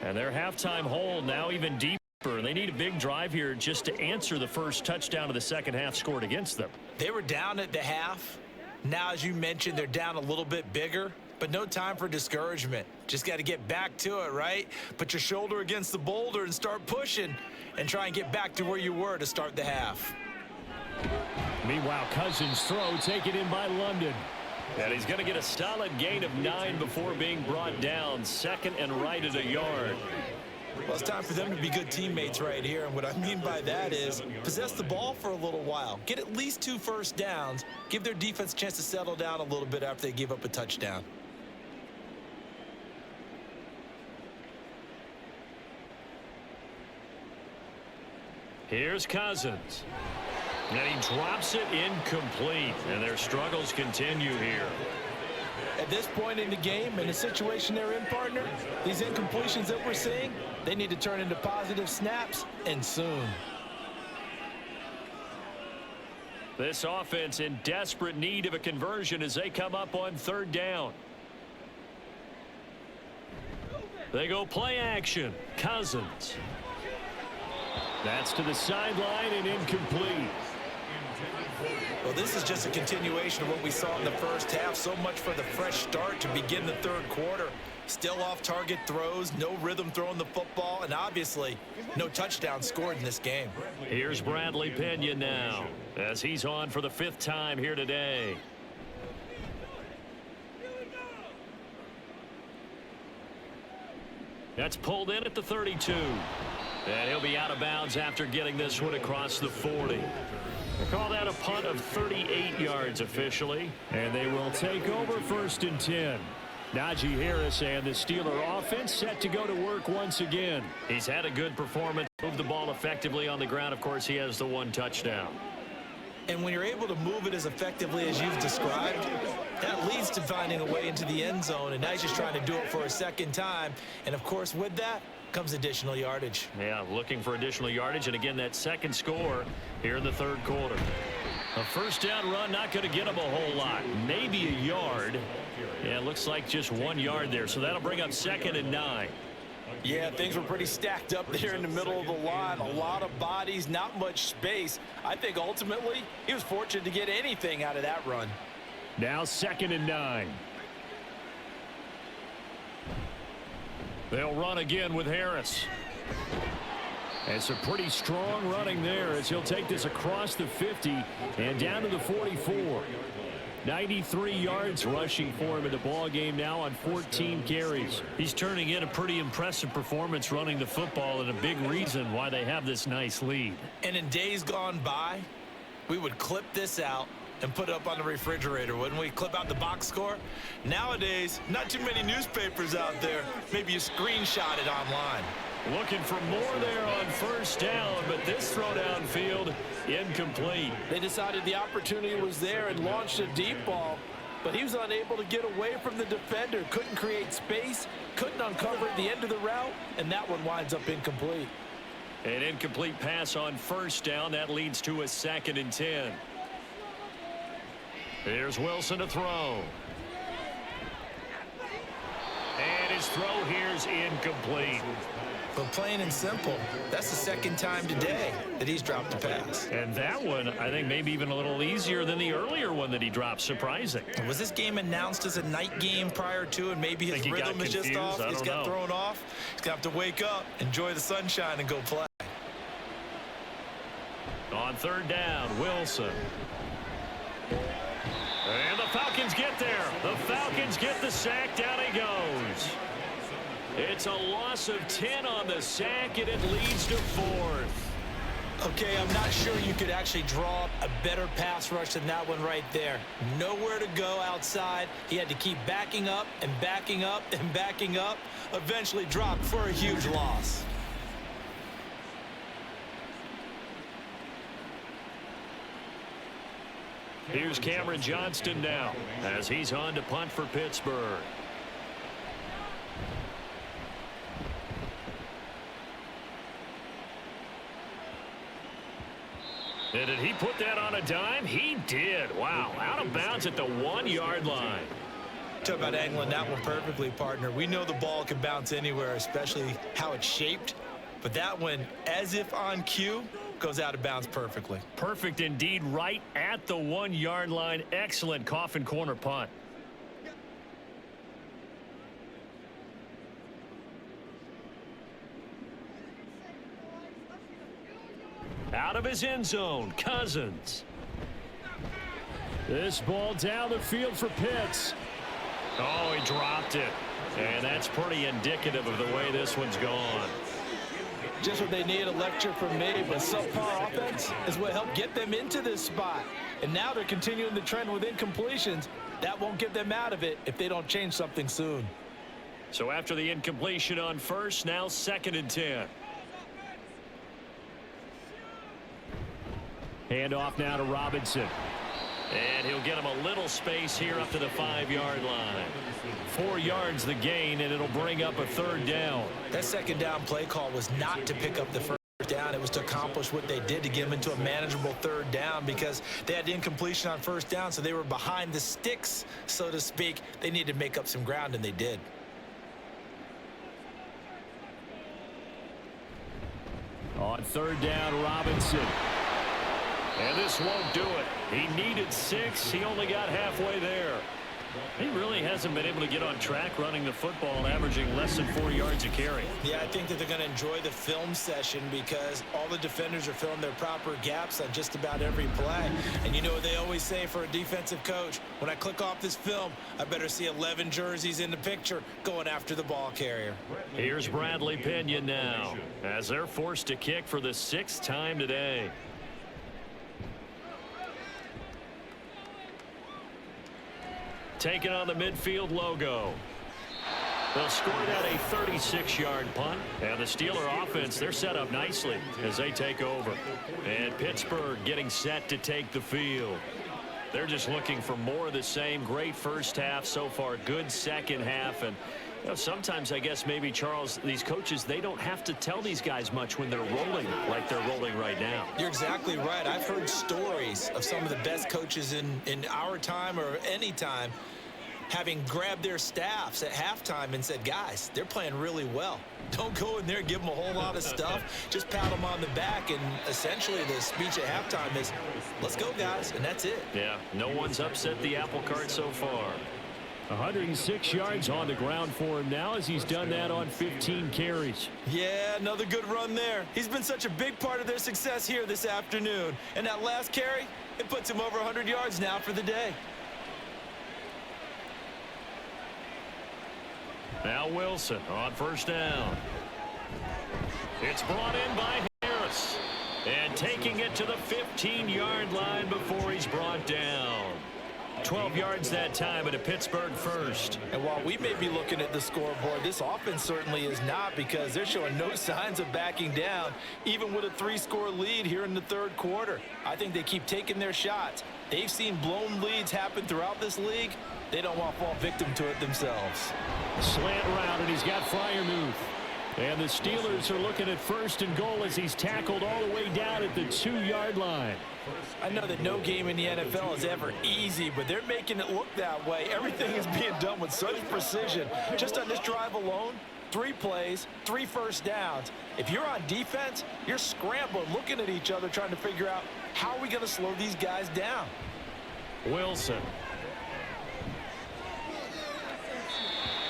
E: And their halftime hole now even deeper. They need a big drive here just to answer the first touchdown of the second half scored against them.
C: They were down at the half. Now, as you mentioned, they're down a little bit bigger, but no time for discouragement. Just got to get back to it, right? Put your shoulder against the boulder and start pushing and try and get back to where you were to start the half.
E: Meanwhile, Cousins' throw taken in by London.
B: And he's going to get a solid gain of 9 before being brought down. Second and right at a yard.
C: Well, it's time for them to be good teammates right here, and what I mean by that is possess the ball for a little while. Get at least 2 first downs. Give their defense a chance to settle down a little bit after they give up a touchdown.
B: Here's Cousins. And he drops it incomplete, and their struggles continue here.
C: At this point in the game, in the situation they're in, partner, these incompletions that we're seeing, they need to turn into positive snaps, and soon.
B: This offense in desperate need of a conversion as they come up on 3rd down. They go play action. Cousins.
E: That's to the sideline and incomplete.
C: Well, this is just a continuation of what we saw in the first half. So much for the fresh start to begin the 3rd quarter. Still off-target throws, no rhythm throwing the football, and obviously no touchdown scored in this game.
B: Here's Bradley Pena now as he's on for the 5th time here today. That's pulled in at the 32. And he'll be out of bounds after getting this one across the 40. They call that a punt of 38 yards officially.
E: And they will take over 1st and 10. Najee Harris and the Steeler offense set to go to work once again.
B: He's had a good performance, moved the ball effectively on the ground. Of course, he has the 1 touchdown.
C: And when you're able to move it as effectively as you've described, that leads to finding a way into the end zone. And now he's just trying to do it for a 2nd time. And, of course, with that comes additional yardage.
B: Yeah, looking for additional yardage. And, again, that 2nd score here in the 3rd quarter. A 1st down run, not going to get him a whole lot. Maybe a yard. Yeah, it looks like just 1 yard there. So that'll bring up 2nd and 9.
C: Yeah, things were pretty stacked up there in the middle of the line. A lot of bodies, not much space. I think ultimately he was fortunate to get anything out of that run.
E: Now 2nd and 9.
B: They'll run again with Harris.
E: And some pretty strong running there as he'll take this across the 50 and down to the 44. 93 yards rushing for him in the ball game now on 14 carries.
B: He's turning in a pretty impressive performance running the football, and a big reason why they have this nice lead.
C: And in days gone by, we would clip this out and put it up on the refrigerator, wouldn't we? Clip out the box score. Nowadays, not too many newspapers out there. Maybe you screenshot it online.
B: Looking for more there on 1st down, but this throw downfield incomplete.
C: They decided the opportunity was there and launched a deep ball, but he was unable to get away from the defender. Couldn't create space, couldn't uncover at the end of the route, and that one winds up incomplete.
E: An incomplete pass on first down. That leads to a 2nd and 10. Here's Wilson to throw. And his throw here's incomplete.
C: But plain and simple, that's the second time today that he's dropped a pass.
E: And that one, I think, maybe even a little easier than the earlier one that he dropped. Surprising.
C: Was this game announced as a night game prior to, and maybe his rhythm is just off? He's got thrown off. He's going to have to wake up, enjoy the sunshine, and go play.
E: On 3rd down, Wilson. And the Falcons get there. The Falcons get the sack. Down he goes. It's a loss of 10 on the sack, and it leads to 4th.
C: Okay, I'm not sure you could actually draw up a better pass rush than that one right there. Nowhere to go outside. He had to keep backing up and backing up and backing up. Eventually dropped for a huge loss.
E: Here's Cameron Johnston now as he's on to punt for Pittsburgh. And did he put that on a dime? He did. Wow. Out of bounds at the 1-yard line.
C: Talk about angling that one perfectly, partner. We know the ball can bounce anywhere, especially how it's shaped. But that one, as if on cue, goes out of bounds perfectly.
E: Perfect indeed, right at the 1-yard line. Excellent coffin corner punt. Out of his end zone, Cousins. This ball down the field for Pitts. Oh, he dropped it. And that's pretty indicative of the way this one's gone.
C: Just what they need, a lecture from me, but subpar offense is what helped get them into this spot. And now they're continuing the trend with incompletions. That won't get them out of it if they don't change something soon.
E: So after the incompletion on first, now 2nd and 10. Handoff now to Robinson. And he'll get him a little space here up to the 5-yard line. 4 yards the gain, and it'll bring up a 3rd down.
C: That 2nd down play call was not to pick up the first down. It was to accomplish what they did to get them into a manageable 3rd down because they had incompletion on 1st down, so they were behind the sticks, so to speak. They needed to make up some ground, and they did.
E: On 3rd down, Robinson. And this won't do it. He needed 6. He only got halfway there. He really hasn't been able to get on track running the football, averaging less than 4 yards a carry.
C: Yeah, I think that they're going to enjoy the film session because all the defenders are filling their proper gaps on just about every play. And you know what they always say for a defensive coach? When I click off this film, I better see 11 jerseys in the picture going after the ball carrier.
E: Here's Bradley Pinion now as they're forced to kick for the 6th time today. Taking on the midfield logo. They'll score that a 36-yard punt. And the Steeler offense, they're set up nicely as they take over. And Pittsburgh getting set to take the field. They're just looking for more of the same. Great first half so far. Good second half. And you know, sometimes I guess maybe, Charles, these coaches, they don't have to tell these guys much when they're rolling like they're rolling right now.
C: You're exactly right. I've heard stories of some of the best coaches in our time or any time having grabbed their staffs at halftime and said, guys, they're playing really well. Don't go in there and give them a whole lot of stuff. Just pat them on the back. And essentially the speech at halftime is, let's go, guys. And that's it.
E: Yeah, no one's upset the apple cart so far. 106 yards on the ground for him now as he's done that on 15 carries.
C: Yeah, another good run there. He's been such a big part of their success here this afternoon. And that last carry, it puts him over 100 yards now for the day.
E: Now Wilson on first down. It's brought in by Harris. And taking it to the 15-yard line before he's brought down. 12 yards that time at a Pittsburgh first.
C: And while we may be looking at the scoreboard, this offense certainly is not because they're showing no signs of backing down, even with a 3-score lead here in the 3rd quarter. I think they keep taking their shots. They've seen blown leads happen throughout this league. They don't want to fall victim to it themselves.
E: Slant route, and he's got Freiermuth. And the Steelers are looking at 1st and goal as he's tackled all the way down at the 2-yard line.
C: I know that no game in the NFL is ever easy, but they're making it look that way. Everything is being done with such precision. Just on this drive alone, 3 plays, 3 first downs. If you're on defense, you're scrambling, looking at each other, trying to figure out how are we going to slow these guys down.
E: Wilson.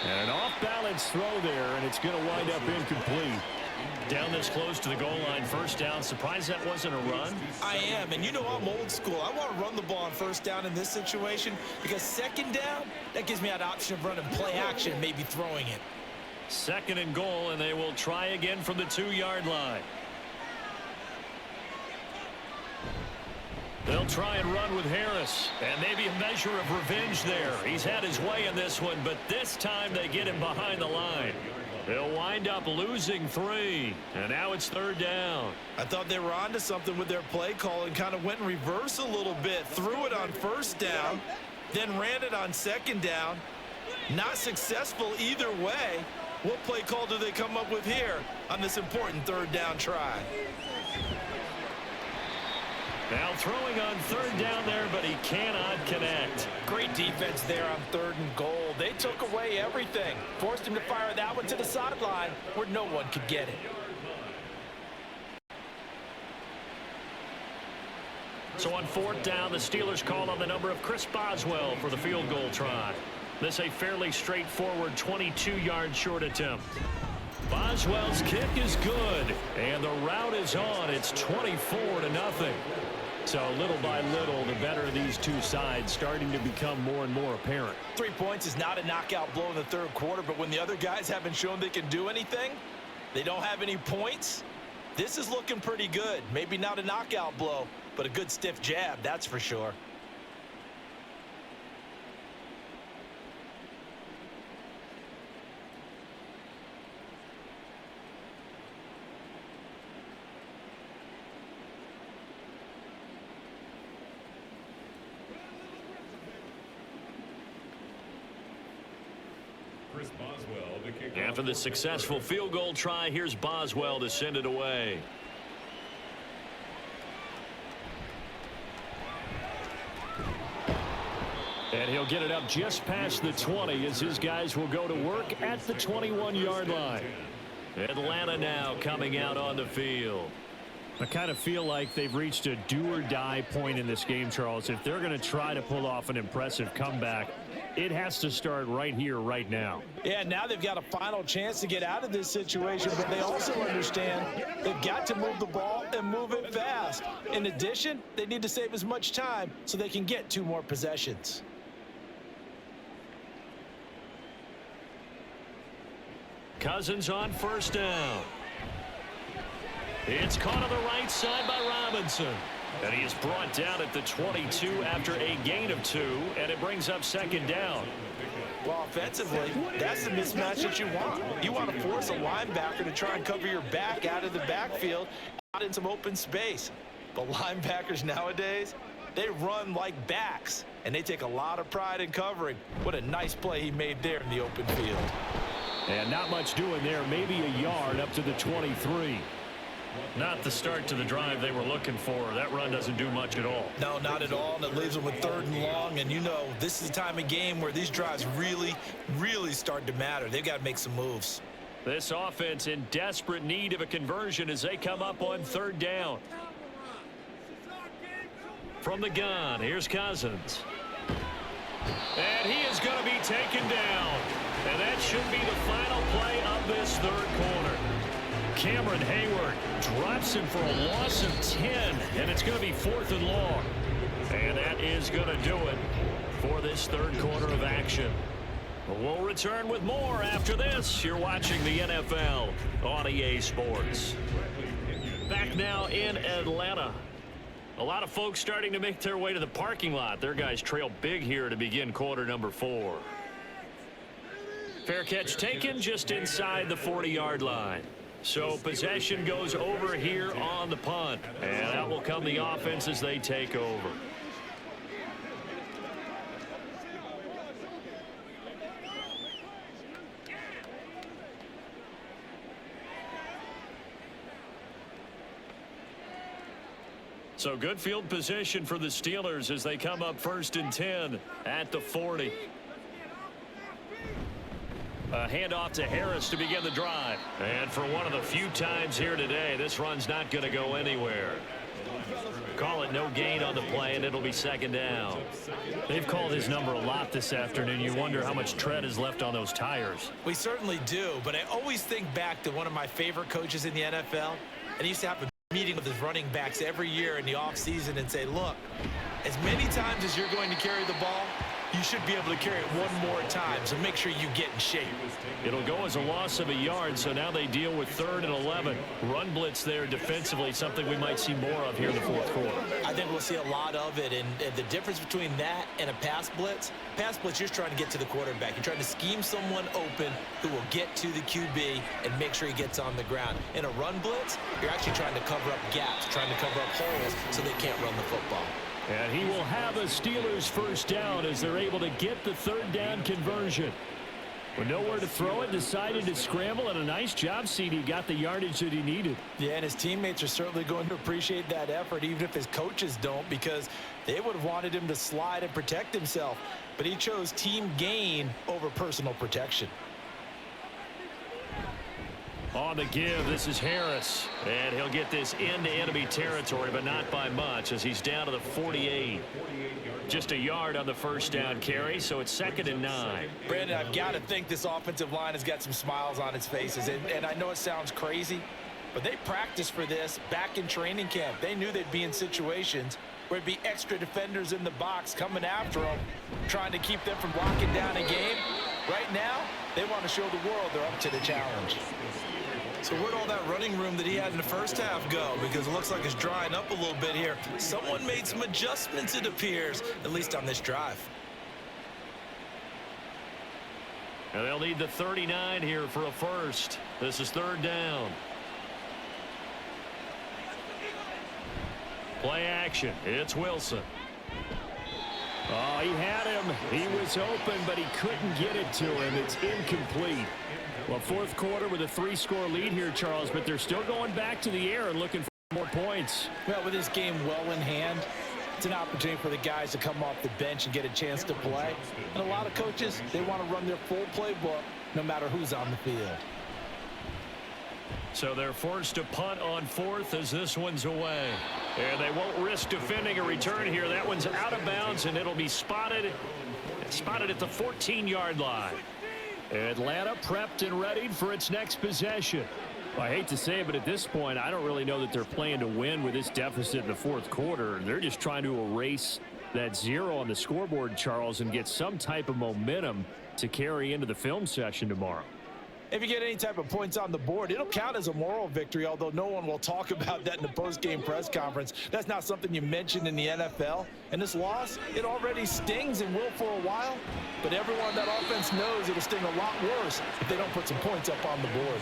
E: And an off-balance throw there, and it's going to wind up incomplete. Down this close to the goal line, 1st down. Surprised that wasn't a run?
C: I am, and you know I'm old school. I want to run the ball on 1st down in this situation because 2nd down, that gives me that option of running play action, maybe throwing it.
E: 2nd and goal, and they will try again from the 2-yard line. They'll try and run with Harris, and maybe a measure of revenge there. He's had his way in this one, but this time they get him behind the line. They'll wind up losing 3, and now it's 3rd down.
C: I thought they were onto something with their play call and kind of went in reverse a little bit. Threw it on 1st down, then ran it on 2nd down. Not successful either way. What play call do they come up with here on this important 3rd down try?
E: Now throwing on 3rd down there, but he cannot connect.
C: Great defense there on 3rd and goal. They took away everything. Forced him to fire that one to the sideline where no one could get it.
E: So on 4th down, the Steelers call on the number of Chris Boswell for the field goal try. This a fairly straightforward 22-yard short attempt. Boswell's kick is good, and the route is on. It's 24-0. So little by little, the better these two sides starting to become more and more apparent.
C: 3 points is not a knockout blow in the 3rd quarter, but when the other guys haven't shown they can do anything, they don't have any points, this is looking pretty good. Maybe not a knockout blow, but a good stiff jab, that's for sure.
E: After the successful field goal try, here's Boswell to send it away. And he'll get it up just past the 20 as his guys will go to work at the 21-yard line. Atlanta now coming out on the field. I kind of feel like they've reached a do-or-die point in this game, Charles. If they're going to try to pull off an impressive comeback, it has to start right here, right now.
C: Yeah, now they've got a final chance to get out of this situation, but they also understand they've got to move the ball and move it fast. In addition, they need to save as much time so they can get 2 more possessions.
E: Cousins on 1st down. It's caught on the right side by Robinson. And he is brought down at the 22 after a gain of 2, and it brings up 2nd down.
C: Well, offensively, that's the mismatch that you want. You want to force a linebacker to try and cover your back out of the backfield, out in some open space. But linebackers nowadays, they run like backs, and they take a lot of pride in covering. What a nice play he made there in the open field.
E: And not much doing there, maybe a yard up to the 23. Not the start to the drive they were looking for. That run doesn't do much at all.
C: No, not at all, and it leaves them with 3rd and long. And you know, this is the time of game where these drives really, really start to matter. They've got to make some moves.
E: This offense in desperate need of a conversion as they come up on 3rd down. From the gun, here's Cousins. And he is going to be taken down. And that should be the final play of this 3rd quarter. Cameron Hayward drops him for a loss of 10, and it's going to be 4th and long. And that is going to do it for this 3rd quarter of action. We'll return with more after this. You're watching the NFL on EA Sports. Back now in Atlanta. A lot of folks starting to make their way to the parking lot. Their guys trail big here to begin quarter number 4. Fair catch taken just inside the 40-yard line. So possession goes over here on the punt. And out will come the offense as they take over. So good field position for the Steelers as they come up 1st and 10 at the 40. A handoff to Harris to begin the drive. And for one of the few times here today, this run's not going to go anywhere. Call it no gain on the play, and it'll be 2nd down. They've called his number a lot this afternoon. You wonder how much tread is left on those tires.
C: We certainly do, but I always think back to one of my favorite coaches in the NFL, and he used to have a meeting with his running backs every year in the offseason and say, look, as many times as you're going to carry the ball, you should be able to carry it one more time, so make sure you get in shape.
E: It'll go as a loss of a yard, so now they deal with 3rd and 11. Run blitz there defensively, something we might see more of here in the 4th quarter.
C: I think we'll see a lot of it, and the difference between that and a pass blitz, you're just trying to get to the quarterback. You're trying to scheme someone open who will get to the QB and make sure he gets on the ground. In a run blitz, you're actually trying to cover up gaps, trying to cover up holes so they can't run the football.
E: And he will have a Steelers 1st down as they're able to get the 3rd down conversion. With nowhere to throw it, decided to scramble, and a nice job, CD got the yardage that he needed.
C: Yeah, and his teammates are certainly going to appreciate that effort, even if his coaches don't, because they would have wanted him to slide and protect himself. But he chose team gain over personal protection.
E: On the give, this is Harris. And he'll get this into enemy territory, but not by much as he's down to the 48. Just a yard on the 1st down carry, so it's 2nd and 9.
C: Brandon, I've got to think this offensive line has got some smiles on its faces. And I know it sounds crazy, but they practiced for this back in training camp. They knew they'd be in situations where it'd be extra defenders in the box coming after them, trying to keep them from locking down a game. Right now, they want to show the world they're up to the challenge. So where'd all that running room that he had in the 1st half go? Because it looks like it's drying up a little bit here. Someone made some adjustments, it appears, at least on this drive.
E: And they'll need the 39 here for a 1st. This is 3rd down. Play action. It's Wilson. Oh, he had him. He was open, but he couldn't get it to him. It's incomplete. Well, 4th quarter with a 3-score lead here, Charles, but they're still going back to the air and looking for more points.
C: Well, with this game well in hand, it's an opportunity for the guys to come off the bench and get a chance to play. And a lot of coaches, they want to run their full playbook no matter who's on the field.
E: So they're forced to punt on 4th as this one's away. And they won't risk defending a return here. That one's out of bounds, and it'll be spotted at the 14-yard line. Atlanta prepped and readied for its next possession. Well, I hate to say it, but at this point, I don't really know that they're playing to win with this deficit in the 4th quarter. They're just trying to erase that 0 on the scoreboard, Charles, and get some type of momentum to carry into the film session tomorrow.
C: If you get any type of points on the board, it'll count as a moral victory, although no one will talk about that in the post-game press conference. That's not something you mentioned in the NFL. And this loss, it already stings and will for a while. But everyone on that offense knows it'll sting a lot worse if they don't put some points up on the board.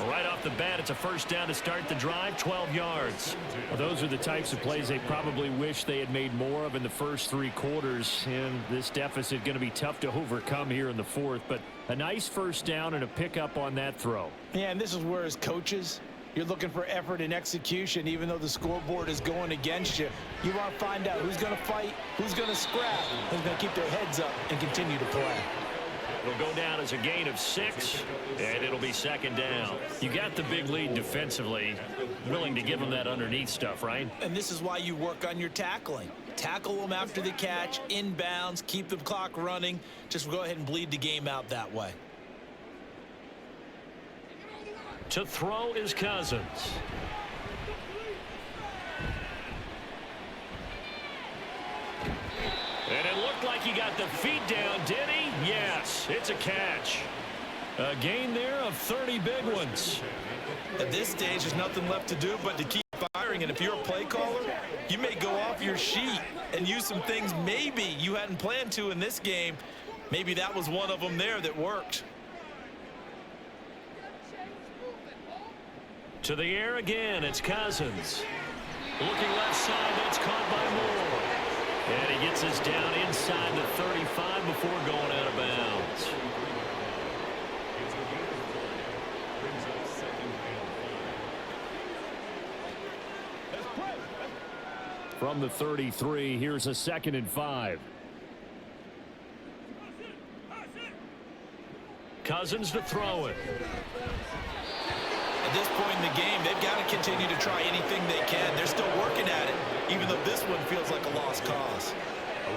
E: Right off the bat, it's a 1st down to start the drive, 12 yards. Well, those are the types of plays they probably wish they had made more of in the first 3 quarters. And this deficit going to be tough to overcome here in the 4th. But a nice 1st down and a pickup on that throw.
C: Yeah, and this is where as coaches, you're looking for effort and execution, even though the scoreboard is going against you. You want to find out who's going to fight, who's going to scrap, who's going to keep their heads up and continue to play.
E: It'll go down as a gain of 6, and it'll be 2nd down. You got the big lead defensively, willing to give them that underneath stuff, right?
C: And this is why you work on your tackling. Tackle them after the catch, inbounds, keep the clock running. Just go ahead and bleed the game out that way.
E: To throw is Cousins. And it looked like he got the feet down, did he? Yes, it's a catch. A gain there of 30 big ones.
C: At this stage, there's nothing left to do but to keep firing. And if you're a play caller, you may go off your sheet and use some things maybe you hadn't planned to in this game. Maybe that was one of them there that worked.
E: To the air again, it's Cousins. Looking left side, that's caught by Moore. And he gets us down inside the 35 before going out of bounds. from the 33. Here's a 2nd and 5. Cousins to throw it.
C: At this point in the game, they've got to continue to try anything they can. They're still working at it, even though this one feels like a lost cause.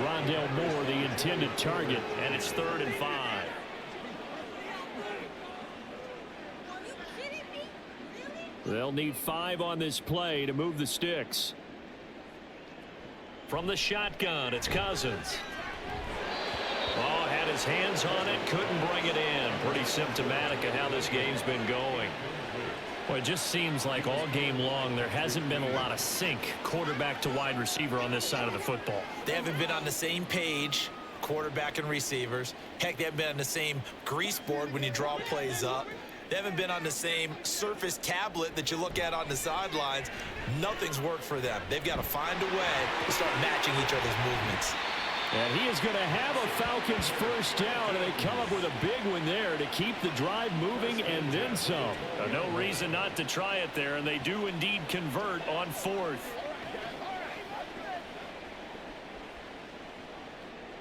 E: Rondale Moore, the intended target, and it's 3rd and 5. They'll need 5 on this play to move the sticks. From the shotgun, it's Cousins. Oh, had his hands on it, couldn't bring it in. Pretty symptomatic of how this game's been going. Well, it just seems like all game long there hasn't been a lot of sync quarterback to wide receiver on this side of the football.
C: They haven't been on the same page, quarterback and receivers. Heck, they haven't been on the same grease board when you draw plays up. They haven't been on the same surface tablet that you look at on the sidelines. Nothing's worked for them. They've got to find a way to start matching each other's movements.
E: And he is going to have a Falcons first down, and they come up with a big one there to keep the drive moving and then some.
B: No reason not to try it there, and they do indeed convert on 4th.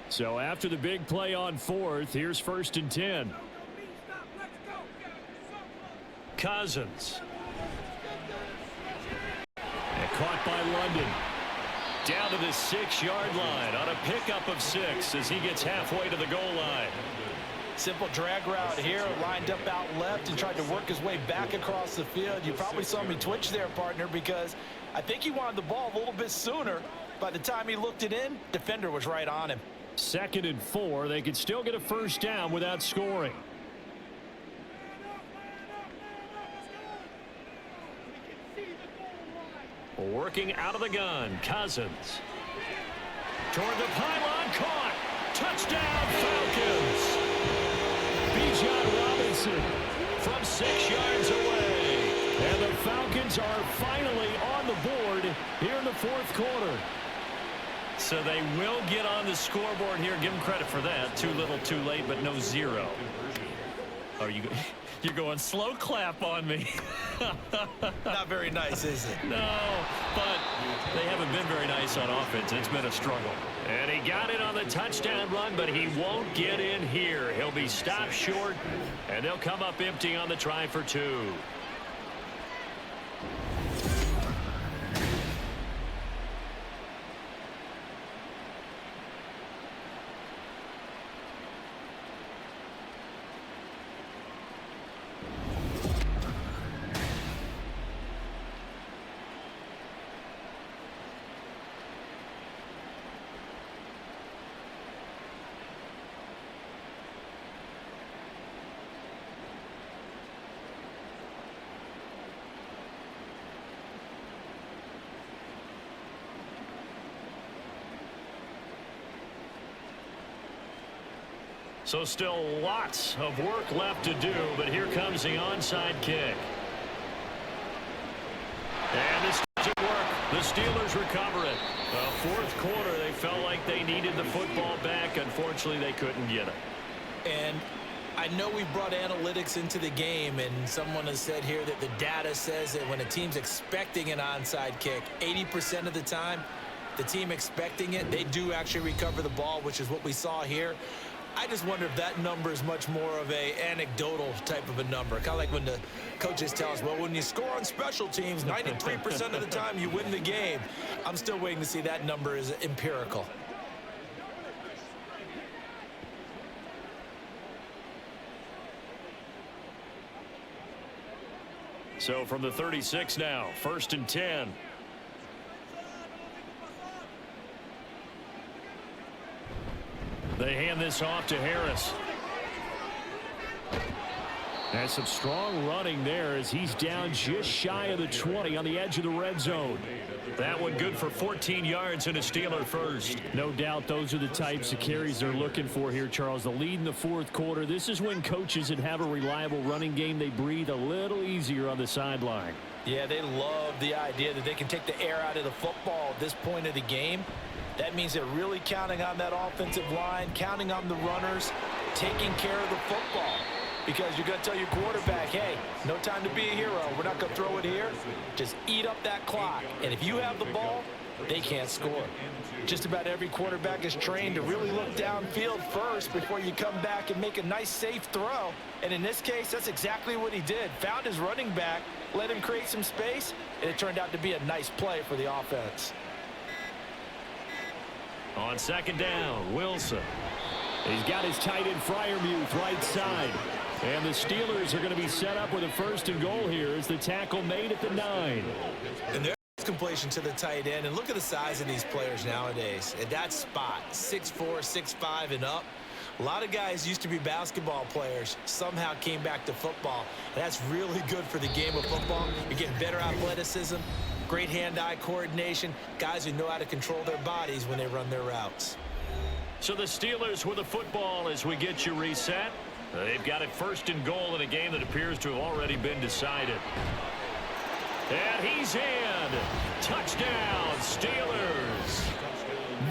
E: So after the big play on 4th, here's 1st and 10.
B: Cousins.
E: And caught by London.
B: Down to the 6-yard line on a pickup of 6 as he gets halfway to the goal line.
C: Simple drag route here, lined up out left and tried to work his way back across the field. You probably saw me twitch there, partner, because I think he wanted the ball a little bit sooner. By the time he looked it in, defender was right on him.
E: 2nd and 4. They could still get a first down without scoring.
B: Working out of the gun, Cousins. Toward the pylon, caught. Touchdown, Falcons.
E: Bijan Robinson
B: From 6 yards away.
E: And the Falcons are finally on the board here in the 4th quarter.
B: So they will get on the scoreboard here. Give them credit for that. Too little, too late, but no 0. Are you... You're going slow clap on me.
C: Not very nice, is it?
B: No, but they haven't been very nice on offense. It's been a struggle.
E: And he got it on the touchdown run, but he won't get in here. He'll be stopped short, and they'll come up empty on the try for 2.
B: So still lots of work left to do, but here comes the onside kick. And this doesn't work. The Steelers recover it. The 4th quarter, they felt like they needed the football back. Unfortunately, they couldn't get it.
C: And I know we brought analytics into the game, and someone has said here that the data says that when a team's expecting an onside kick, 80% of the time, the team expecting it, they do actually recover the ball, which is what we saw here. I just wonder if that number is much more of a anecdotal type of a number. Kind of like when the coaches tell us, well, when you score on special teams, 93% of the time you win the game. I'm still waiting to see that number is empirical.
B: So from the 36 now, 1st and 10. They hand this off to Harris.
E: And some strong running there as he's down just shy of the 20 on the edge of the red zone.
B: That one good for 14 yards and a Steeler first.
E: No doubt those are the types of carries they're looking for here, Charles. The lead in the 4th quarter. This is when coaches that have a reliable running game, they breathe a little easier on the sideline.
C: Yeah, they love the idea that they can take the air out of the football at this point of the game. That means they're really counting on that offensive line, counting on the runners, taking care of the football. Because you're going to tell your quarterback, hey, no time to be a hero. We're not going to throw it here. Just eat up that clock. And if you have the ball, they can't score. Just about every quarterback is trained to really look downfield first before you come back and make a nice, safe throw. And in this case, that's exactly what he did. Found his running back, let him create some space, and it turned out to be a nice play for the offense.
E: On second down, Wilson. He's got his tight end Freiermuth right side. And the Steelers are going to be set up with a 1st and goal here as the tackle made at the 9.
C: And there's completion to the tight end. And look at the size of these players nowadays. At that spot, 6'4", 6'5", and up. A lot of guys used to be basketball players, somehow came back to football. And that's really good for the game of football. You're getting better athleticism, great hand-eye coordination, guys who know how to control their bodies when they run their routes.
E: So the Steelers with the football as we get you reset. They've got it 1st and goal in a game that appears to have already been decided. And he's in. Touchdown, Steelers.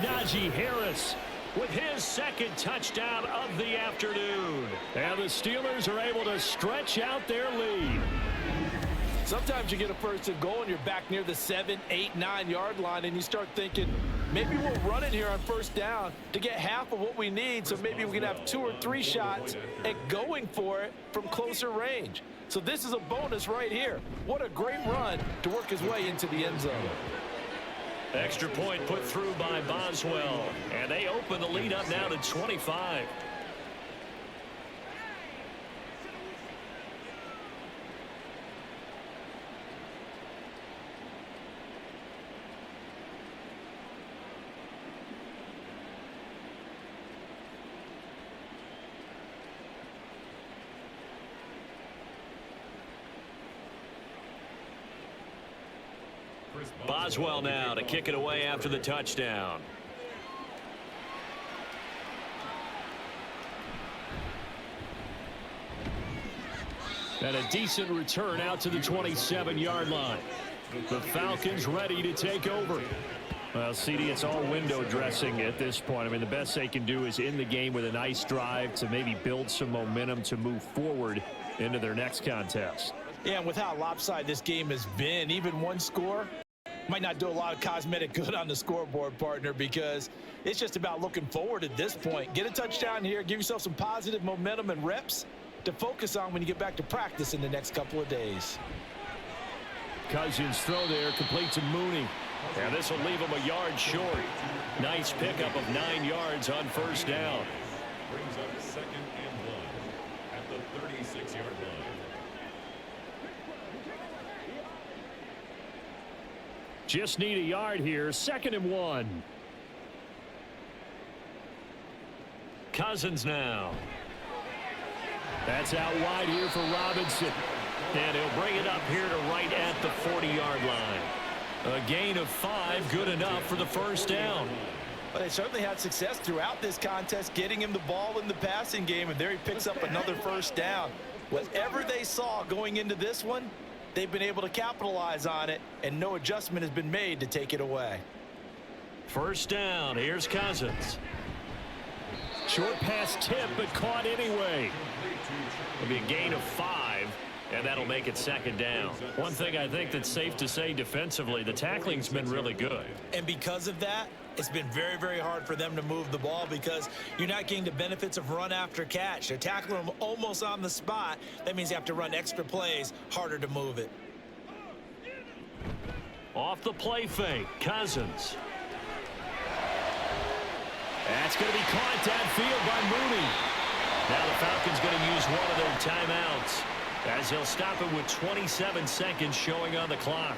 E: Najee Harris with his 2nd touchdown of the afternoon. And the Steelers are able to stretch out their lead.
C: Sometimes you get a 1st and goal and you're back near the 7, 8, 9-yard line and you start thinking, maybe we'll run it here on 1st down to get half of what we need, so maybe we can have 2 or 3 shots at going for it from closer range. So this is a bonus right here. What a great run to work his way into the end zone.
E: Extra point put through by Boswell. And they open the lead up now to 25. Boswell now to kick it away after the touchdown. And a decent return out to the 27-yard line. The Falcons ready to take over. Well, CD, it's all window dressing at this point. I mean, the best they can do is in the game with a nice drive to maybe build some momentum to move forward into their next contest.
C: Yeah, and with how lopsided this game has been, even one score might not do a lot of cosmetic good on the scoreboard, partner, because it's just about looking forward at this point. Get a touchdown here, give yourself some positive momentum and reps to focus on when you get back to practice in the next couple of days.
E: Cousins throw there, complete to Mooney. And this will leave him a yard short. Nice pickup of 9 yards on 1st down.
F: Brings up 2nd and 1 at the 36-yard line.
E: Just need a yard here. 2nd and 1. Cousins now. That's out wide here for Robinson. And he'll bring it up here to right at the 40-yard line. A gain of 5, good enough for the 1st down.
C: But they certainly had success throughout this contest, getting him the ball in the passing game, and there he picks up another 1st down. Whatever they saw going into this one, they've been able to capitalize on it, and no adjustment has been made to take it away.
E: 1st down. Here's Cousins. Short pass tip, but caught anyway. It'll be a gain of 5, and that'll make it 2nd down. One thing I think that's safe to say defensively, the tackling's been really good.
C: And because of that, it's been very, very hard for them to move the ball because you're not getting the benefits of run after catch. They're tackling them almost on the spot. That means you have to run extra plays, harder to move it.
E: Off the play fake, Cousins. That's going to be caught downfield by Mooney. Now the Falcons going to use one of their timeouts as he'll stop it with 27 seconds showing on the clock.